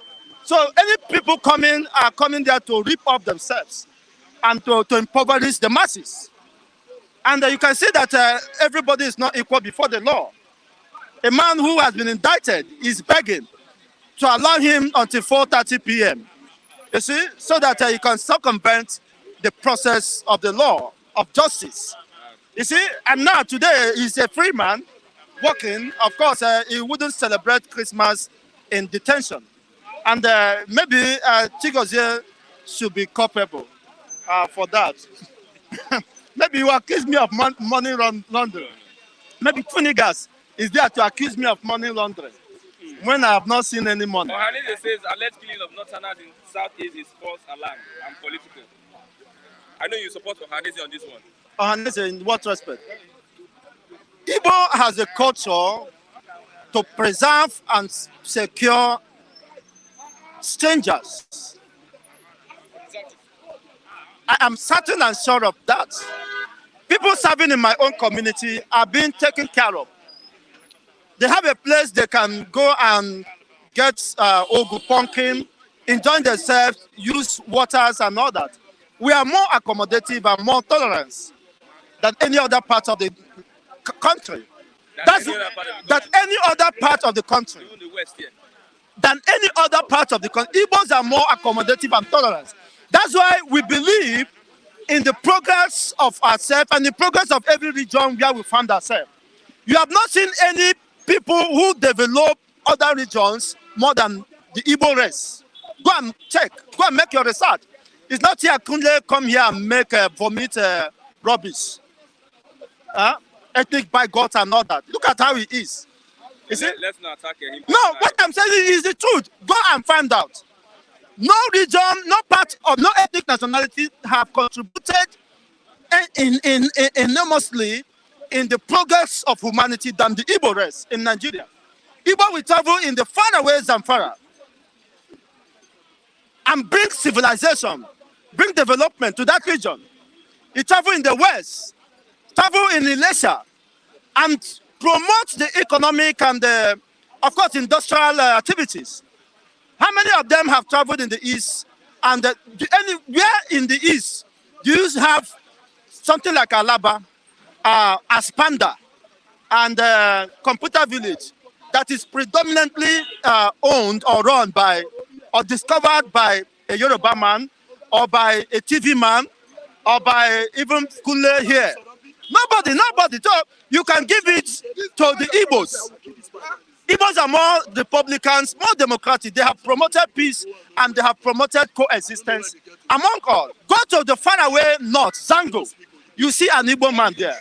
So any people coming are coming there to rip off themselves and to impoverish the masses. And you can see that everybody is not equal before the law. A man who has been indicted is begging to allow him until 4:30 p.m. You see, so that he can circumvent the process of the law of justice. You see, and now today he's a free man working. Of course, he wouldn't celebrate Christmas in detention, and maybe Chigozie should be culpable for that. Maybe you accuse me of money laundering. Maybe Funigas is there to accuse me of money laundering when I have not seen any money. Ohanese says alleged killing of Northerners in Southeast is false alarm and political. I know you support Ohanese on this one. Ohanese, in what respect? Igbo has a culture to preserve and secure strangers. I am certain and sure of that. People serving in my own community are being taken care of. They have a place they can go and get ogu pumpkin, enjoy themselves, use waters and all that. We are more accommodative and more tolerant than any other part of the country. Any other part of the country. Even the West here. Than any other part of the country. Igbos are more accommodative and tolerant. That's why we believe in the progress of ourselves and the progress of every region where we find ourselves. You have not seen any people who develop other regions more than the Igbo race. Go and check. Go and make your research. It's not here Kunle come here and make vomit rubbish. Ethnic bigots and all that. Look at how he is. Is it? Let's not attack him. No, what I'm saying is the truth. Go and find out. No region, no part of no ethnic nationality have contributed enormously in the progress of humanity than the Igbo race in Nigeria. Igbo will travel in the faraway Zamfara and bring civilization, bring development to that region. He travel in the west, travel in Elisha, and promote the economic and of course, industrial activities. How many of them have traveled in the east? And anywhere in the east, do you have something like Alaba, Aspanda, and Computer Village that is predominantly owned or run by or discovered by a Yoruba man or by a TV man or by even Kunle here? Nobody. So you can give it to the Igbos. Igbos are more Republicans, more democratic. They have promoted peace and they have promoted coexistence among all. Go to the faraway north, Zango. You see an Igbo man there.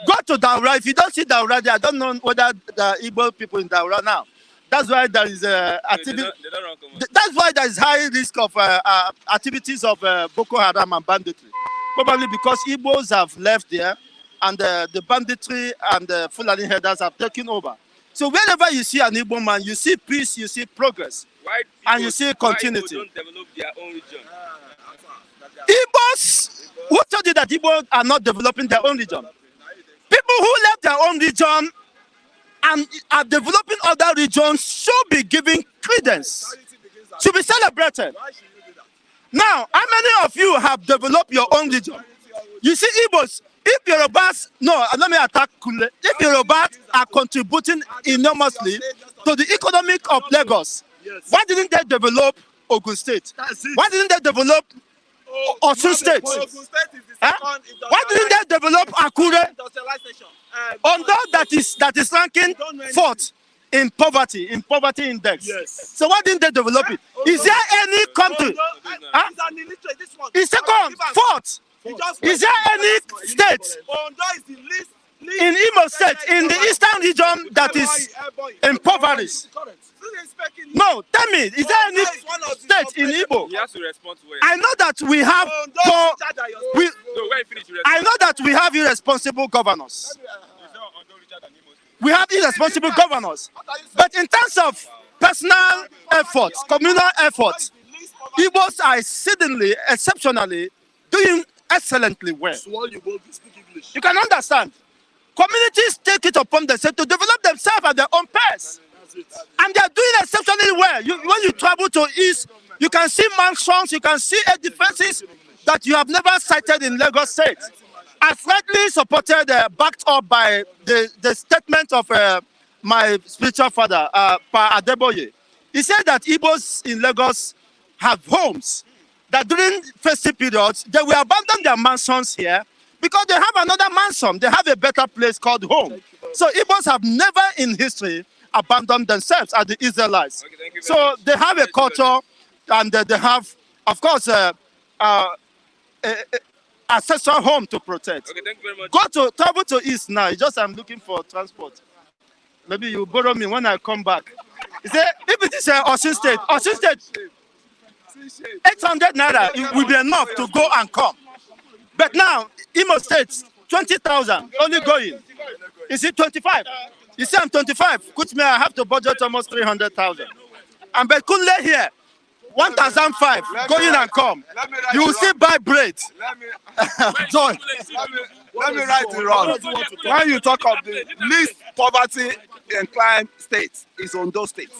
Go to Daura. If you don't see Daura there, I don't know whether the Igbo people in Daura now. That's why there is activity. That's why there is high risk of activities of Boko Haram and banditry. Probably because Igbos have left there and the banditry and the Fulani headers have taken over. So wherever you see an Igbo man, you see peace, you see progress, and you see continuity. Why Igbo don't develop their own region? Igbos, who told you that Igbos are not developing their own region? People who left their own region and are developing other regions should be given credence, should be celebrated. Now, how many of you have developed your own region? You see, Igbos, if Yorubas, no, let me attack Kule. If Yorubas are contributing enormously to the economic of Lagos, why didn't they develop Ogun State? Why didn't they develop Osun State? Why didn't they develop Akure? Although that is ranking fourth in poverty index. Yes. So why didn't they develop it? Is there any country? It's second, fourth. Is there any state in Imo State, in the eastern region, that is impoverished? No, tell me, is there any state in Igbo? He has to respond to it. I know that we have I know that we have irresponsible governors. We have irresponsible governors. But in terms of personal efforts, communal efforts, Igbos are exceedingly, exceptionally doing excellently well. Swall you both speak English. You can understand. Communities take it upon themselves to develop themselves at their own pace. And they are doing exceptionally well. When you travel to East, you can see mansions, you can see defenses that you have never sighted in Lagos State. I slightly supported, backed up by the statement of my spiritual father, Pa Adeboye. He said that Igbos in Lagos have homes, that during festive periods, they will abandon their mansions here because they have another mansion. They have a better place called home. So Igbos have never in history abandoned themselves as the Israelites. Okay, so they have a culture, and they have, of course, ancestral home to protect. Okay, thank you very much. Travel to East now. It's just I'm looking for transport. Maybe you borrow me when I come back. He said, if it is Osun State, 800 naira, it will be enough to go and come. But now, Imo State, 20,000 only going. Is it 25? You say I'm 25, which means I have to budget almost 300,000. And Bekunle here, 1,005 going and come. You will still buy bread. Joy. Let me write it wrong. When you talk of the least poverty inclined states is Ondo State.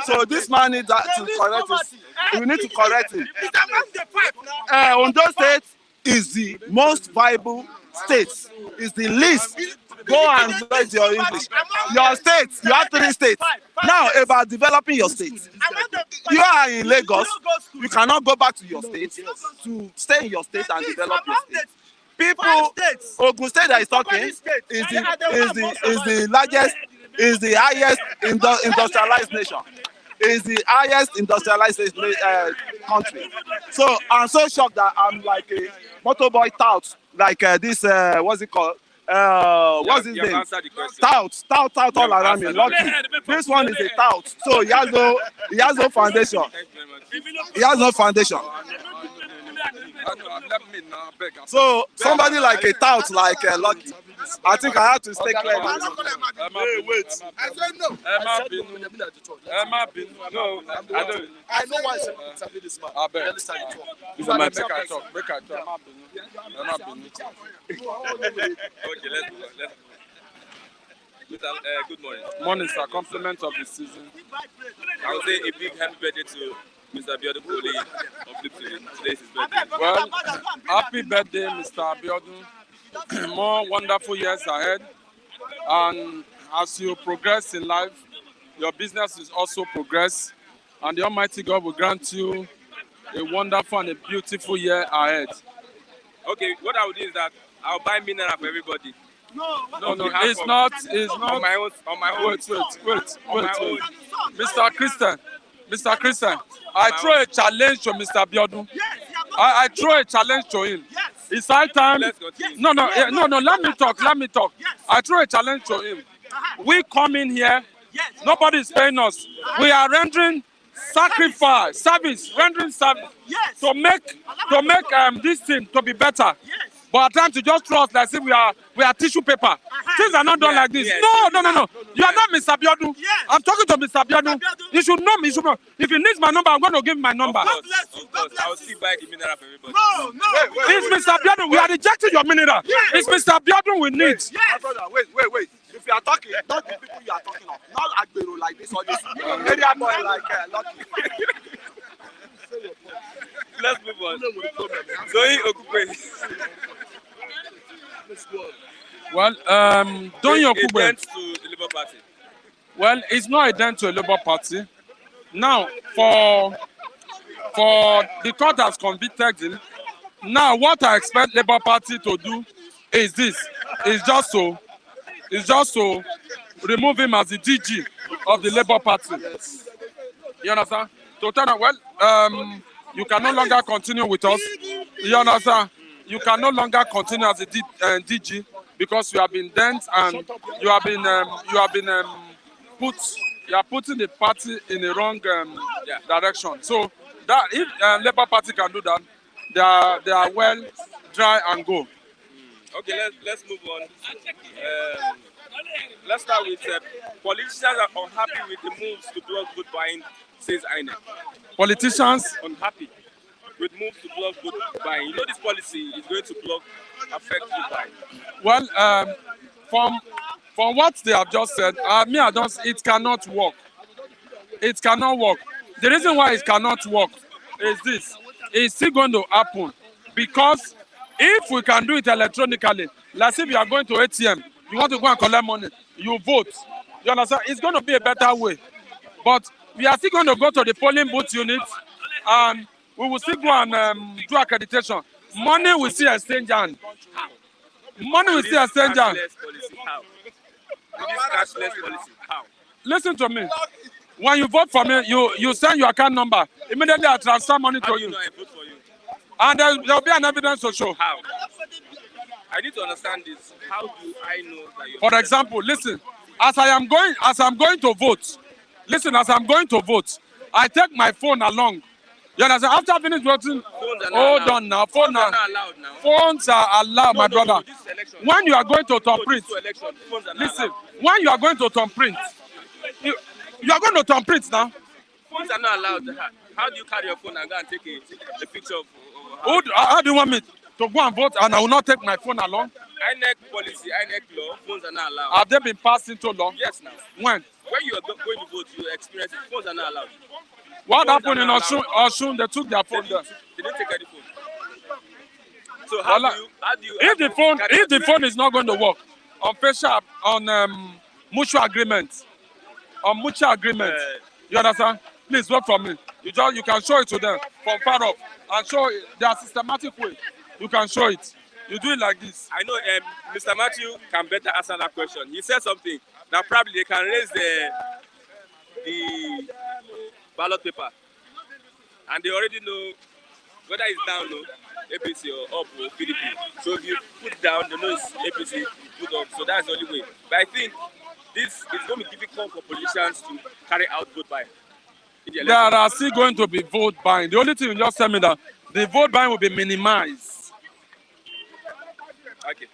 So this man needs to correct it. We need to correct it. Ondo State is the most viable state. Is the least. Go and read your English. Your state, you have 3 states. Now about developing your state. You are in Lagos. You cannot go back to your state to stay in your state and develop your state. People, Ogun State that is talking is the largest, is the highest industrialized nation. Is the highest industrialized country. So I'm so shocked that I'm like a motorboy tout, like this. What's it called? What's his name? Tout all around me. Lucky. This one is a tout. So he has no foundation. He has no foundation. So somebody like a tout like Lucky, I think I have to stay clear. Wait. I said no. No, I don't. I know why exactly this man. It's a make I talk. Okay, let's go. Good morning. Morning, sir. Compliment of the season. I would say a big happy birthday to Mr. Abiodun Kole of Lipton. Today is his birthday. Well, happy birthday, Mr. Abiodun. More wonderful years ahead. And as you progress in life, your business will also progress. And the Almighty God will grant you a wonderful and a beautiful year ahead. Okay, what I will do is that I'll buy mineral for everybody. No, it's not. On my own. Wait. Mr. Christian, I throw a challenge to Mr. Abiodun. I throw a challenge to him. It's high time. Let's continue. No, let me talk. I throw a challenge to him. We come in here, nobody is paying us. We are rendering service to make this thing to be better. But at times you just throw us like if we are tissue paper. Things are not done like this. Yes. No. You are not Mr. Abiodun. I'm talking to Mr. Abiodun. You should know me. If he needs my number, I'm going to give him my number. Of course. I will still buy the mineral for everybody. It's Mr. Abiodun. We are rejecting your mineral. It's Mr. Abiodun we need. My brother, wait. If you are talking, not the people you are talking of. Not Agbero like this or this. Area boy like Lucky. Let's move on. Zoe Okupe. Well, Doyin A Okugbe. dent to the Labour Party. Well, it's not a dent to a Labour Party. Now, for the court has convicted him. Now, what I expect Labour Party to do is this. It's just to remove him as the DG of the Labour Party. You understand? To tell them, well, you can no longer continue with us. You understand? You can no longer continue as a DG because you have been dent and you are putting the party in the wrong direction. So that if Labour Party can do that, they are well dry and go. Okay, let's move on. Let's start with politicians are unhappy with the moves to block vote buying, says INEC. Politicians, Unhappy. with moves to block vote buying. You know this policy is going to affect vote buying. Well, from what they have just said, it cannot work. It cannot work. The reason why it cannot work is this. It's still going to happen because if we can do it electronically, like if you are going to ATM, you want to go and collect money, you vote. You understand? It's going to be a better way. But we are still going to go to the polling booth unit and we will still go and do accreditation. Money will still exchange hand. Money will still exchange hand. Cashless policy, how? With this cashless policy, how? Listen to me. When you vote for me, you send your account number. Immediately I transfer money How to do you you. know I vote for you? And there will be an evidence to show. How? I need to understand this. How do I know that you're... For example, listen, as I'm going to vote, I take my phone along. You understand? After I finish voting, Phones are not hold allowed. on now. Phones are not allowed now. Phones are allowed, my brother. This is election. When you are going to No, print, this is election. Phones are not listen, allowed. when you are going to print, you are going to print now. Phones are not allowed. How do you carry your phone and go and take a picture of... How do you want me to go and vote and I will not take my phone along? INEC policy, INEC law, phones are not allowed. Have they been passed into law? Yes, now. When? When you are going to vote, you experience it. Phones are not allowed. What Phones happened are in not Osun? They took their phone there. They didn't take any phone. So how do you If the phone is not going to work on mutual agreement, you understand? Please vote for me. You can show it to them from far off and show it. There are systematic way. You can show it. You do it like this. I know Mr. Matthew can better answer that question. He said something that probably they can raise the ballot paper, and they already know whether it's down or APC or up or PDP. So if you put down, they know it's APC, put up. So that's the only way. But I think this is going to be difficult for politicians to carry out vote buying. There are still going to be vote buying. The only thing you just tell me that the vote buying will be minimized. Okay.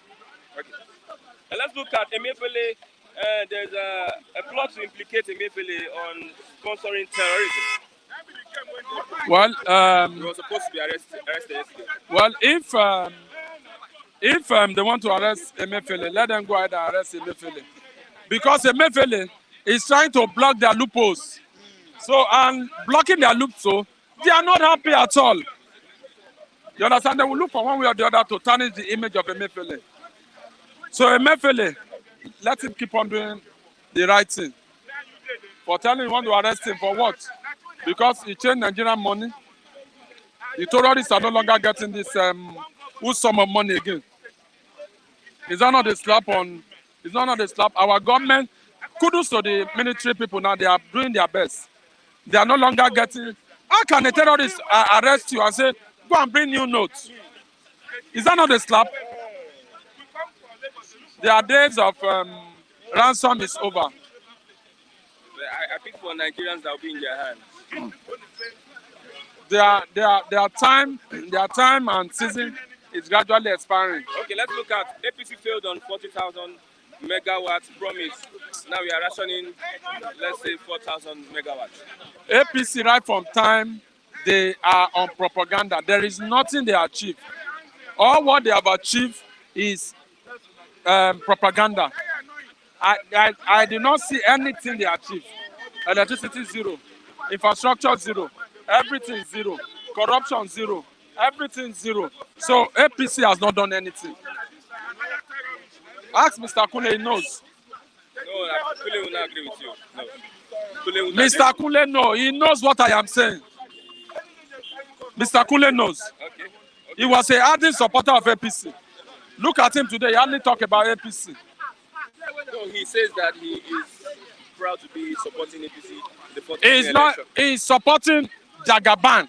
And let's look at Emefiele. There's a plot to implicate Emefiele on sponsoring terrorism. Well, He was supposed to be arrested yesterday. well, if they want to arrest Emefiele, let them go ahead and arrest Emefiele, because Emefiele is trying to block their loopholes. So, and blocking their loopholes, they are not happy at all. You understand? They will look for one way or the other to tarnish the image of Emefiele. So Emefiele, let him keep on doing the right thing. For telling you want to arrest him for what? Because he changed Nigerian money. The terrorists are no longer getting this whole sum of money again. Is that not a slap on? Is that not a slap? Our government, kudos to the military people now, they are doing their best. They are no longer getting. How can a terrorist arrest you and say, go and bring new notes? Is that not a slap? Their days of ransom is over. I think for Nigerians that will be in their hands. Their time and season is gradually expiring. Okay, let's look at APC failed on 40,000 megawatts promise. Now we are rationing, let's say 4,000 megawatts. APC right from time they are on propaganda. There is nothing they achieve. All what they have achieved is propaganda. I did not see anything they achieved. Electricity zero, infrastructure zero, everything zero, corruption zero, everything zero. So APC has not done anything. Ask Mr. Kunle, he knows. No, Kunle will not agree with you. No. Kunle will not Mr. Kunle, no, he knows what I am saying. Mr. Kunle knows. Okay. He was a ardent supporter of APC. Look at him today, he hardly talk about APC. No, he says that he is proud to be supporting APC in the 14th election. He's supporting Jagaban.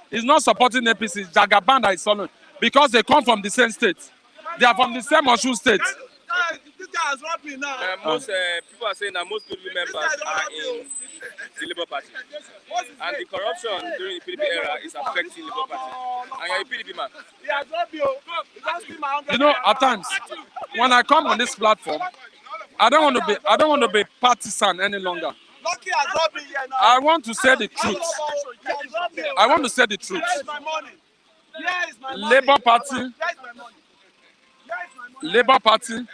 He's not supporting APC, it's Jagaban that is following. Because they come from the same state. They are from the same Osun state. This guy has robbed me now. Most people are saying that most PDP members are in the Labour Party. And the corruption during the PDP era is affecting the Labour Party. And you're a PDP man. He has robbed you. He just steal my 100 You know, at times, when I come on this platform, I don't want to be partisan any longer. Lucky has not been here now. I want to say the truth. I want to say the truth. Where is my money? Where is my money? Labour Party, Where is my money? Where is my money? Labour Party, Where is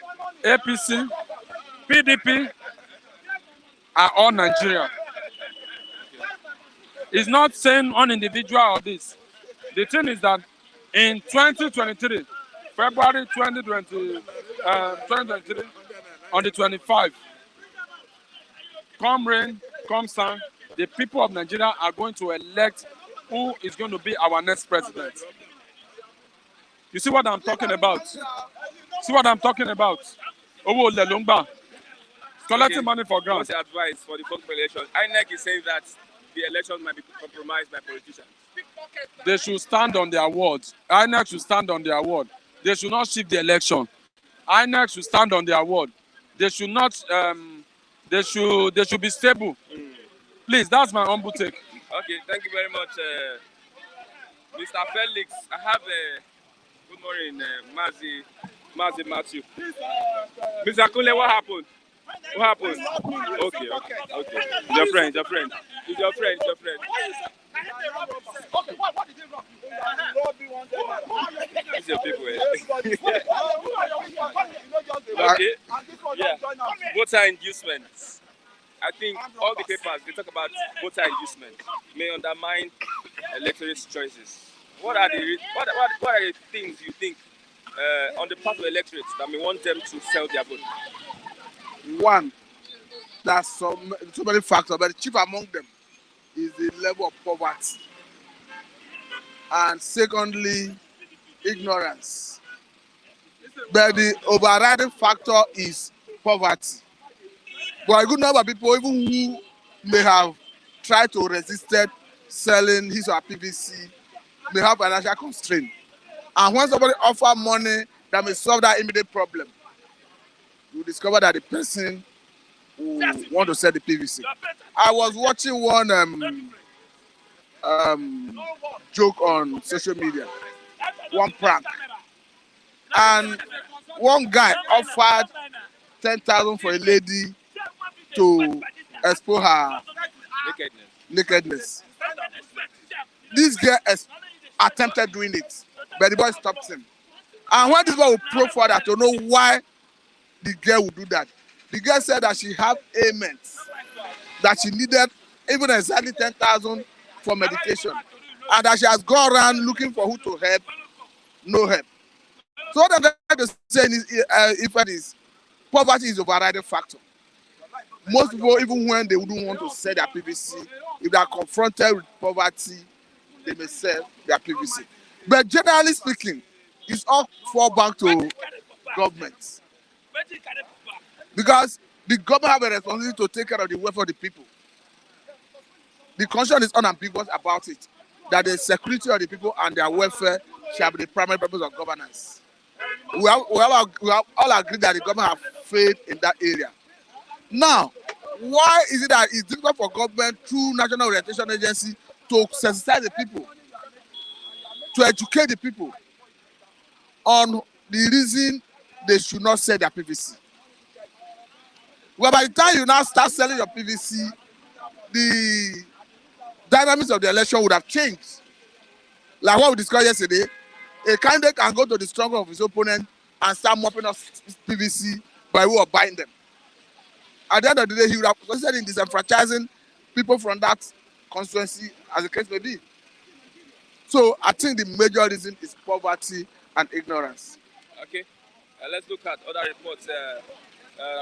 my money? APC, PDP are all Nigeria. It's not saying one individual or this. The thing is that in 2023, February 2023, on the 25th, come rain, come sun, the people of Nigeria are going to elect who is going to be our next president. You see what I'm talking about? See what I'm talking about? Owo Lelungba. Collecting money for grants. What's your advice for the forthcoming election? INEC is saying that the election might be compromised by politicians. They should stand on their word. INEC should stand on their word. They should not shift the election. INEC should stand on their word. They should not. They should be stable. Please, that's my humble take. Okay, thank you very much, Mr. Felix. I have good morning, Mazi Matthew. Mr. Kule, what happened? What happened? Okay. It's your friend. It's your friend. Okay, what did they rob you? It's your people. Okay. Yeah. Voter inducement. I think all the papers they talk about voter inducement may undermine electorate's choices. What are the things you think on the part of the electorate that may want them to sell their vote? One, there's so many factors, but the chief among them is the level of poverty. And secondly, ignorance. But the overriding factor is poverty. But a good number of people, even who may have tried to resist selling his or her PVC, may have financial constraint. And when somebody offers money that may solve that immediate problem, you discover that the person who want to sell the PVC. I was watching one joke on social media, one prank, and one guy offered 10,000 for a lady to expose her nakedness. This girl attempted doing it, but the boy stopped him. And when this boy will probe further to know why the girl would do that, the girl said that she had ailments, that she needed even exactly 10,000 for medication, and that she has gone around looking for who to help, no help. So what I'm trying to say is, poverty is the overriding factor. Most people, even when they wouldn't want to sell their PVC, if they are confronted with poverty, they may sell their PVC. But generally speaking, it's all fall back to government. Because the government have a responsibility to take care of the welfare of the people. The constitution is unambiguous about it, that the security of the people and their welfare shall be the primary purpose of governance. We have all agreed that the government have failed in that area. Now, why is it that it's difficult for government through National Orientation Agency to sensitize the people, to educate the people on the reason they should not sell their PVC? Well, by the time you now start selling your PVC, the dynamics of the election would have changed. Like what we discussed yesterday, a candidate can go to the stronghold of his opponent and start mopping up PVC by way of buying them. At the end of the day, he would have succeeded in disenfranchising people from that constituency, as the case may be. So I think the major reason is poverty and ignorance. Okay, let's look at other reports.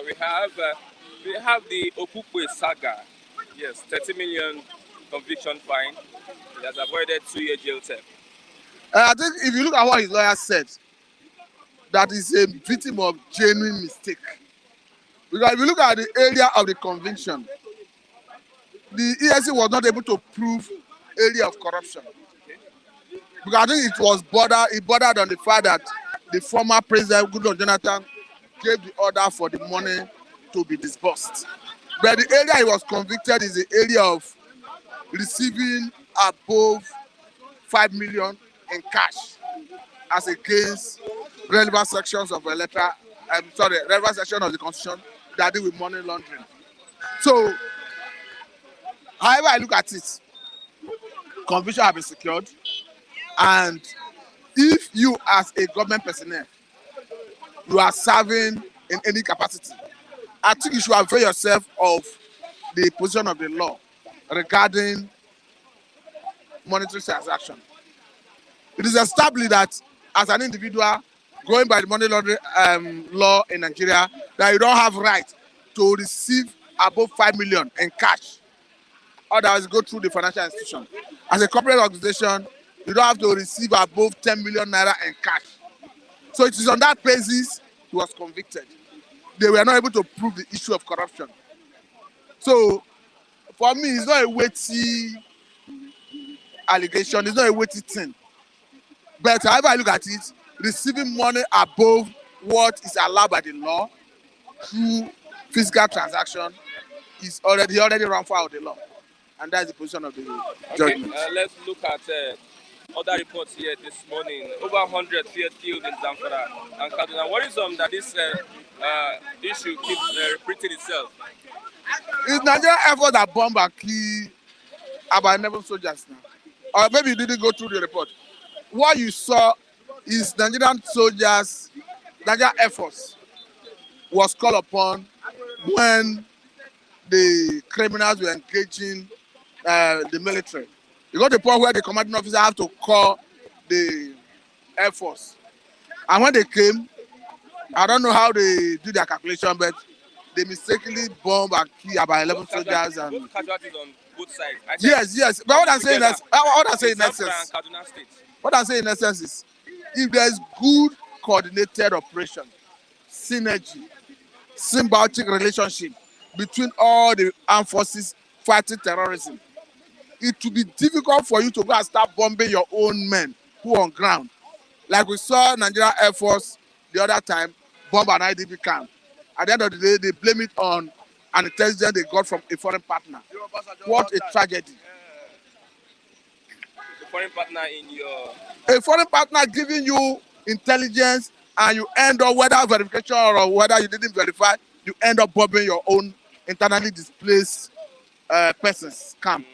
We have the Okukwe saga. Yes, 30 million conviction fine. He has avoided 2-year jail term. I think if you look at what his lawyer said, that is a victim of genuine mistake. Because if you look at the area of the conviction, the ESC was not able to prove area of corruption. Because I think it bordered on the fact that the former president, Goodluck Jonathan, gave the order for the money to be disbursed. But the area he was convicted is the area of receiving above 5 million in cash as against relevant sections of relevant section of the Constitution that deal with money laundering. So, however I look at it, conviction have been secured, and if you as a government personnel, you are serving in any capacity, I think you should avail yourself of the position of the law regarding monetary transaction. It is established that as an individual going by the money laundering law in Nigeria, that you don't have right to receive above 5 million in cash. Otherwise, go through the financial institution. As a corporate organization, you don't have to receive above 10 million naira in cash. So it is on that basis he was convicted. They were not able to prove the issue of corruption. So for me, it's not a weighty allegation, it's not a weighty thing. But however I look at it, receiving money above what is allowed by the law through physical transaction is already run foul of the law. And that's the position of the judgment. Let's look at other reports here this morning. Over 100 killed in Zamfara and Kaduna. What is that this issue keeps repeating itself? It's Nigerian effort that bomb and kill about 11 soldiers now. Or maybe you didn't go through the report. What you saw is Nigerian soldiers, Nigerian Air Force was called upon when the criminals were engaging the military. You got to the point where the commanding officer have to call the Air Force. And when they came, I don't know how they do their calculation, but they mistakenly bomb and kill about 11 soldiers. And both casualties on both sides. Yes. But what I'm saying is, what I'm saying in essence is, if there's good coordinated operation, synergy, symbiotic relationship between all the armed forces fighting terrorism, it will be difficult for you to go and start bombing your own men who are on ground. Like we saw Nigerian Air Force the other time bomb an IDP camp. At the end of the day, they blame it on an intelligence they got from a foreign partner. What a tragedy. A foreign partner in your... A foreign partner giving you intelligence and you end up, whether verification or whether you didn't verify, you end up bombing your own internally displaced persons camp,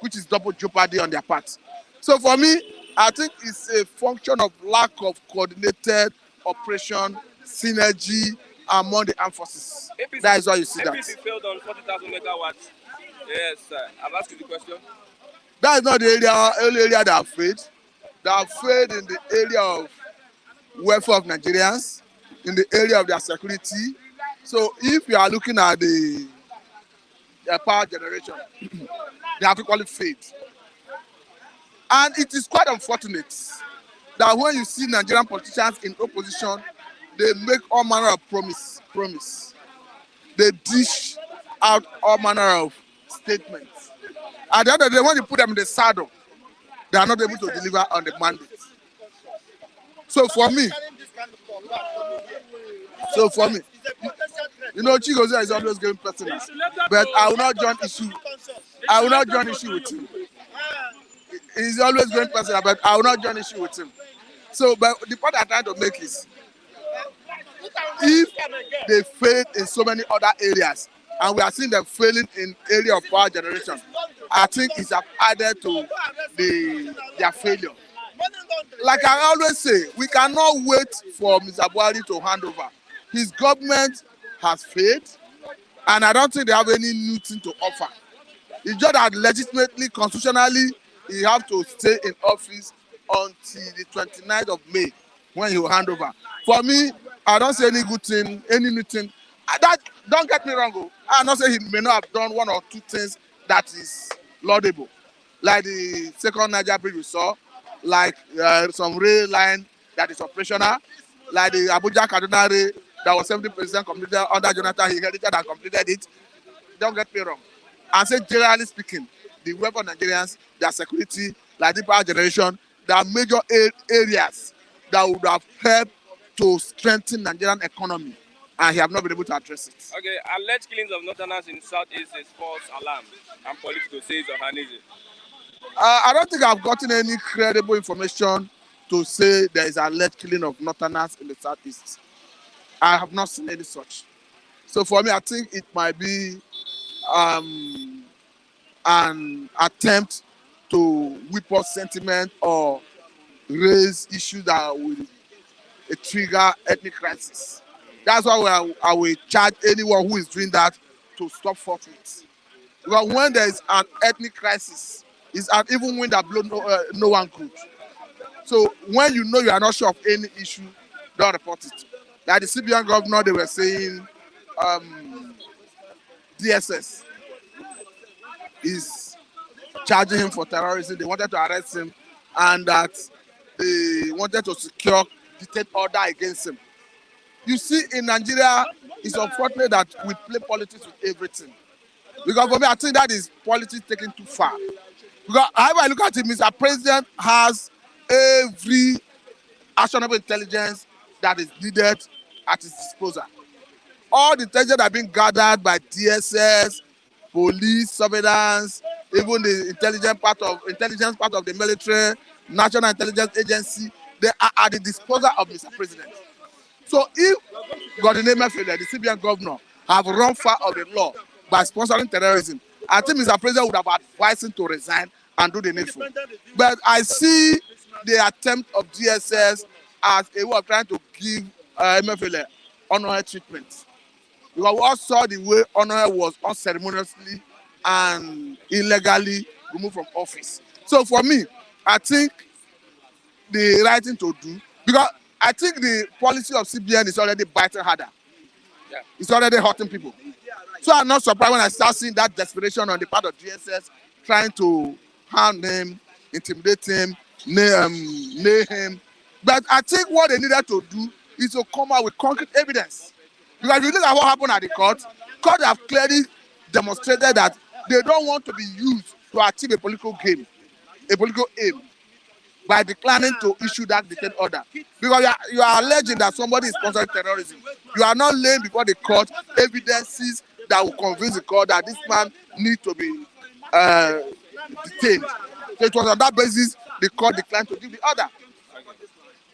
which is double jeopardy on their part. So for me, I think it's a function of lack of coordinated operation, synergy among the armed forces. APC, that is why you see that. APC failed on 40,000 megawatts. Yes, sir. I've asked you the question. That is not the only area that have failed. They have failed in the area of welfare of Nigerians, in the area of their security. So if you are looking at the power generation, they have equally failed. And it is quite unfortunate that when you see Nigerian politicians in opposition, they make all manner of promise. They dish out all manner of statements. At the end of the day, when you put them in the saddle, they are not able to deliver on the mandate. So for me, you know, Chigozie is always going personal, but I will not join issue. I will not join issue with him. He's always going personal, but I will not join issue with him. So, but the point I'm trying to make is, if they fail in so many other areas, and we are seeing them failing in area of power generation, I think it's added to their failure. Like I always say, we cannot wait for Mr. Buhari to hand over. His government has failed, and I don't think they have any new thing to offer. It's just that legitimately, constitutionally, he have to stay in office until the 29th of May when he will hand over. For me, I don't say any good thing, any new thing. That, don't get me wrong. I'm not saying he may not have done one or two things that is laudable. Like the second Niger bridge we saw, like some rail line that is operational, like the Abuja Kaduna rail that was 70% completed under Jonathan, he inherited and completed it. Don't get me wrong. And say generally speaking, the weapon Nigerians, their security, like the power generation, there are major areas that would have helped to strengthen Nigerian economy, and he have not been able to address it. Okay, alleged killings of northerners in Southeast is false alarm, and police to say it's Ohanese. I don't think I've gotten any credible information to say there is alleged killing of northerners in the Southeast. I have not seen any such. So for me, I think it might be an attempt to whip up sentiment or raise issues that will trigger ethnic crisis. That's why I will charge anyone who is doing that to stop forthwith. Because when there is an ethnic crisis, it's an even wind that blows no one good. So when you know you are not sure of any issue, don't report it. Like the CBN governor, they were saying DSS is charging him for terrorism. They wanted to arrest him, and that they wanted to secure detain order against him. You see, in Nigeria, it's unfortunate that we play politics with everything. Because for me, I think that is politics taken too far. Because however I look at it, Mr. President has every actionable intelligence that is needed at his disposal. All the intelligence that have been gathered by DSS, police, surveillance, even the intelligence part of the military, National Intelligence Agency, they are at the disposal of Mr. President. So if Godwin Emefiele, the CBN governor, have run far of the law by sponsoring terrorism, I think Mr. President would have advised him to resign and do the needful. But I see the attempt of DSS as a way of trying to give Emefiele honorary treatment. Because we all saw the way Honorary was unceremoniously and illegally removed from office. So for me, I think the right thing to do, because I think the policy of CBN is already biting harder. Yeah. It's already hurting people. So I'm not surprised when I start seeing that desperation on the part of DSS trying to harm him, intimidate him, nail him. But I think what they needed to do is to come out with concrete evidence. Because if you look at what happened at the court have clearly demonstrated that they don't want to be used to achieve a political gain, a political aim, by declining to issue that detain order. Because you are alleging that somebody is sponsoring terrorism. You are not laying before the court evidences that will convince the court that this man needs to be detained. So it was on that basis the court declined to give the order.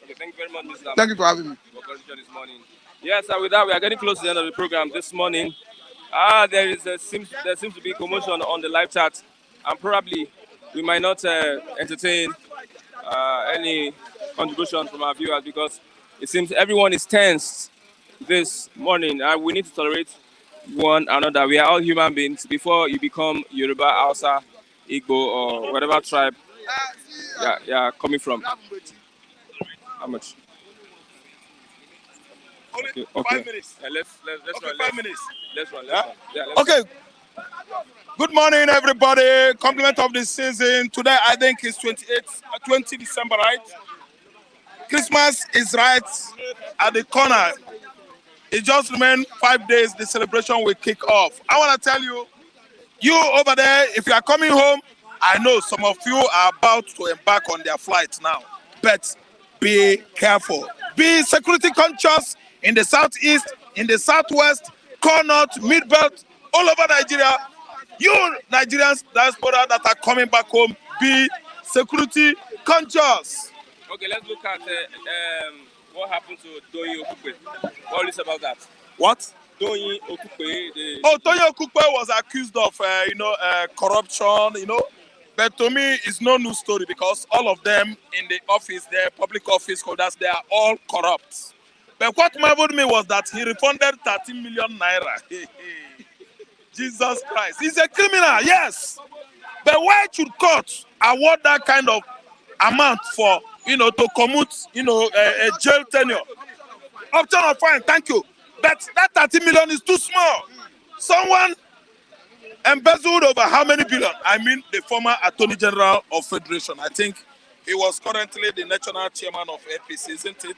Okay, thank you very much, Mr. Thank you for having me. This morning. Yes, and with that, we are getting close to the end of the program this morning. There seems to be commotion on the live chat, and probably we might not entertain any contribution from our viewers because it seems everyone is tense this morning, and we need to tolerate one another. We are all human beings. Before you become Yoruba, Hausa, Igbo, or whatever tribe you're coming from. How much? Only Okay. 5 minutes. Let's Okay, run. 5 minutes. Let's run. Yeah? Let's Okay. Good morning, everybody. Compliment of the season. Today, I think it's 20 December, right? Christmas is right at the corner. It just remains 5 days. The celebration will kick off. I want to tell you, you over there, if you are coming home, I know some of you are about to embark on their flight now. But be careful. Be security conscious in the southeast, in the southwest, core north, mid-belt, all over Nigeria. You Nigerians diaspora that are coming back home, be security conscious. Okay, let's look at what happened to Doyin Okupe. What is about that? What? Doyin Okupe. Toyin Okupe was accused of, corruption, But to me, it's no new story because all of them in the office, their public office holders, they are all corrupt. But what marveled me was that he refunded 13 million naira. Jesus Christ. He's a criminal, yes. But why should court award that kind of amount for, to commute, a jail tenure? Option of fine, thank you. But that 30 million is too small. Someone embezzled over how many billion? I mean, the former Attorney General of Federation. I think he was currently the national chairman of APC, isn't it?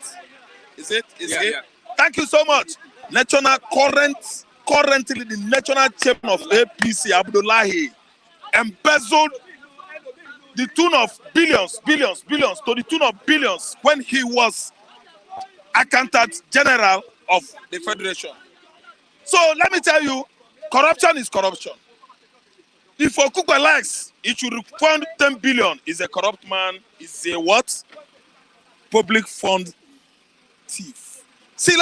Is it? Is Yeah, it? yeah. Thank you so much. Currently the national chairman of APC, Abdullahi, embezzled the tune of billions to the tune of billions when he was accountant general of the federation. So let me tell you, corruption is corruption. If Okupe likes, he should refund 10 billion. Is a corrupt man, is a what? Public fund thief. See,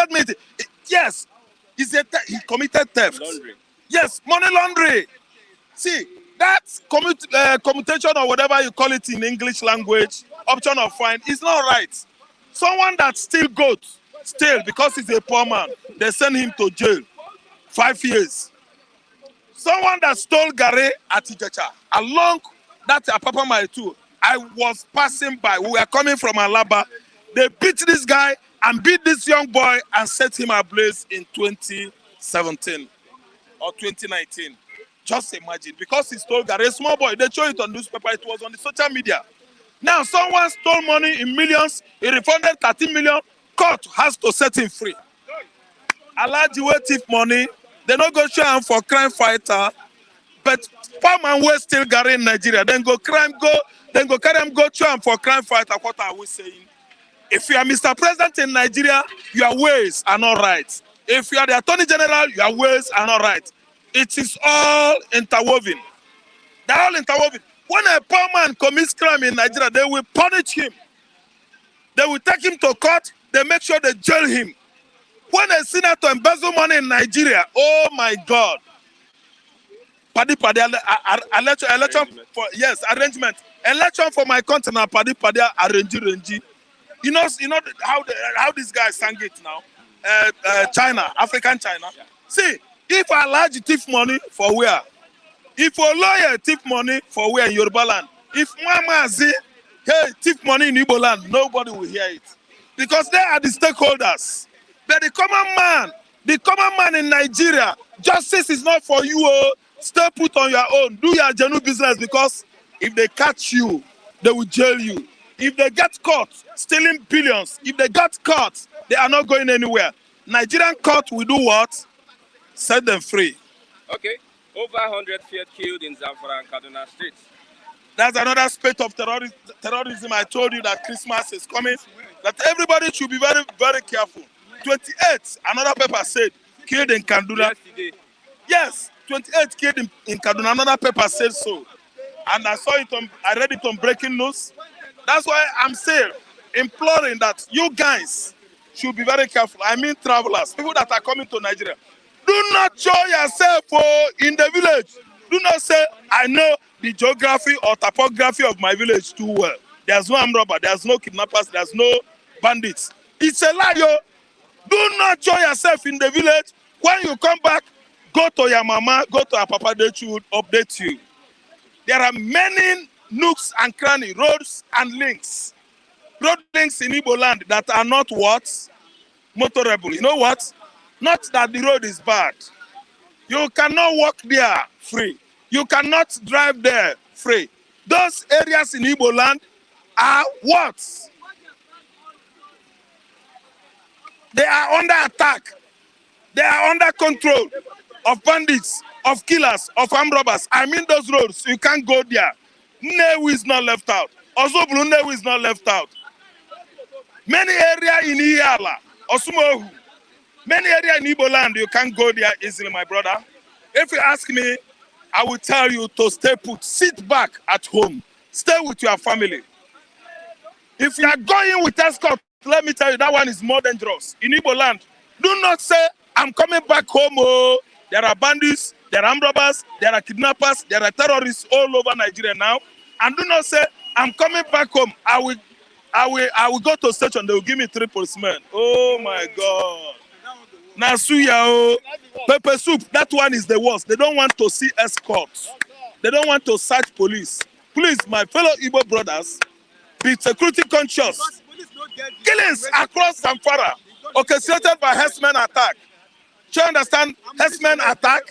yes, he committed theft. Laundry. Yes, money laundering. See, that commutation or whatever you call it in English language, option of fine, is not right. Someone that steal goat, steal because he's a poor man, they send him to jail, 5 years. Someone that stole Gare at Ijecha, along that Papa Mile too, I was passing by, we were coming from Alaba, they beat this guy and beat this young boy and set him ablaze in 2017 or 2019. Just imagine, because he stole Gare, a small boy, they showed it on newspaper, it was on the social media. Now someone stole money in millions, he refunded 13 million, court has to set him free. Alhaji wey thief money, they no go show him for crime fighter, but poor man wey steal Gare in Nigeria, then go carry him go show him for crime fighter. What are we saying? If you are Mr. President in Nigeria, your ways are not right. If you are the Attorney General, your ways are not right. It is all interwoven. They're all interwoven. When a poor man commits crime in Nigeria, they will punish him. They will take him to court. They make sure they jail him. When a senator embezzle money in Nigeria, oh my God. Election for, yes, arrangement. Election for my country now, arrange. You know how this guy sang it now? China, African China. See, if a large thief money for where? If a lawyer thief money for where in Yoruba land? If Mama say, hey, thief money in Igbo land, nobody will hear it. Because they are the stakeholders. But the common man in Nigeria, justice is not for you. Oh. Stay put on your own. Do your genuine business, because if they catch you, they will jail you. If they get caught stealing billions, if they get caught, they are not going anywhere. Nigerian court will do what? Set them free. Okay. Over 100 feared killed in Zamfara and Kaduna states. That's another spate of terrorism. I told you that Christmas is coming. That everybody should be very, very careful. 28, another paper said, killed in Kaduna. Yesterday. Yes, 28 killed in Kaduna. Another paper said so. And I read it on breaking news. That's why I'm still imploring that you guys should be very careful. I mean travelers, people that are coming to Nigeria. Do not show yourself in the village. Do not say, I know the geography or topography of my village too well. There's no armed robber, there's no kidnappers, there's no bandits. It's a lie, yo. Do not show yourself in the village. When you come back, go to your mama, go to your papa, they should update you. There are many nooks and cranny, roads and links. Road links in Igbo land that are not what? Motorable. You know what? Not that the road is bad. You cannot walk there free. You cannot drive there free. Those areas in Igbo land are what? They are under attack. They are under control of bandits, of killers, of armed robbers. I mean those roads, you can't go there. Nnewi is not left out. Osobulu Nnewi is not left out. Many areas in Iyala, Osumohu, many areas in Igbo land, you can't go there easily, my brother. If you ask me, I will tell you to stay put. Sit back at home. Stay with your family. If you are going with escort, let me tell you, that one is more dangerous. In Igbo land, do not say, I'm coming back home. Oh. There are bandits, there are armed robbers, there are kidnappers, there are terrorists all over Nigeria now. And do not say, I'm coming back home. I will go to station, they will give me 3 policemen. Oh my God. Nasuya, pepper soup, that one is the worst. They don't want to see escorts. They don't want to search police. Please, my fellow Igbo brothers, be security conscious. Killings across Zamfara, orchestrated by herdsmen attack. Do you understand? Herdsmen attack.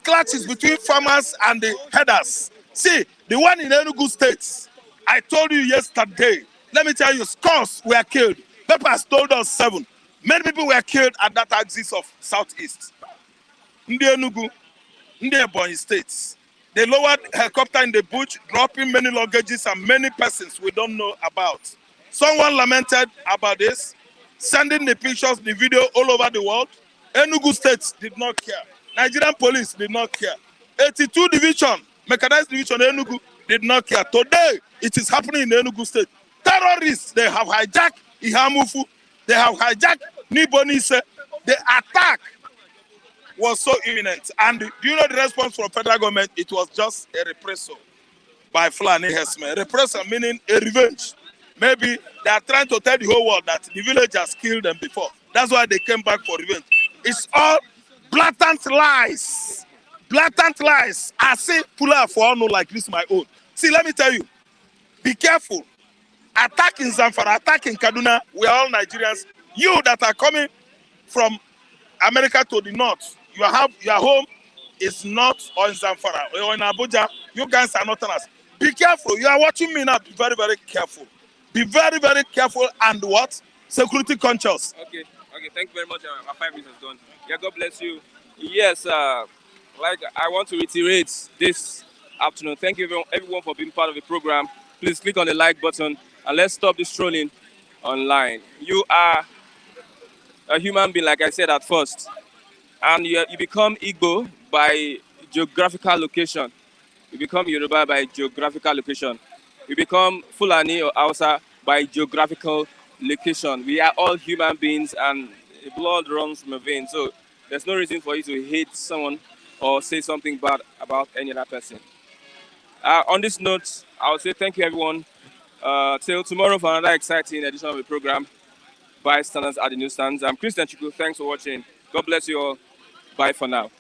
Clashes between farmers and the herders. See, the one in Enugu State, I told you yesterday. Let me tell you, scores were killed. Papers told us 7. Many people were killed at that axis of southeast. In the Enugu, in the Ebonyi states. They lowered helicopter in the bush, dropping many luggages and many persons we don't know about. Someone lamented about this, sending the pictures, the video all over the world. Enugu State did not care. Nigerian police did not care. 82 division, mechanized division Enugu did not care. Today, it is happening in Enugu State. Terrorists, they have hijacked Ihamufu. They have hijacked Nibonise. They attack was so imminent. And do you know the response from federal government? It was just a reprisal by Fulani herdsmen. Reprisal meaning a revenge. Maybe they are trying to tell the whole world that the villagers killed them before. That's why they came back for revenge. It's all blatant lies. Blatant lies. I say pull out for all no like this my own. See, let me tell you, be careful. Attack in Zamfara, attack in Kaduna, we are all Nigerians. You that are coming from America to the north, your home is not or in Zamfara or in Abuja. You guys are not us. Be careful. You are watching me now. Be very, very careful. Be very, very careful and what? Security conscious. Okay, thank you very much. My 5 minutes is done. Yeah, God bless you. Yes, like I want to reiterate this afternoon. Thank you everyone for being part of the program. Please click on the like button and let's stop this trolling online. You are a human being, like I said at first, and you become Igbo by geographical location. You become Yoruba by geographical location. You become Fulani or Hausa by geographical location. We are all human beings and blood runs from a vein. So there's no reason for you to hate someone or say something bad about any other person. On this note, I will say thank you everyone. Till tomorrow for another exciting edition of the program. Bystanders at the newsstands. I'm Christian Chiku. Thanks for watching. God bless you all. Bye for now.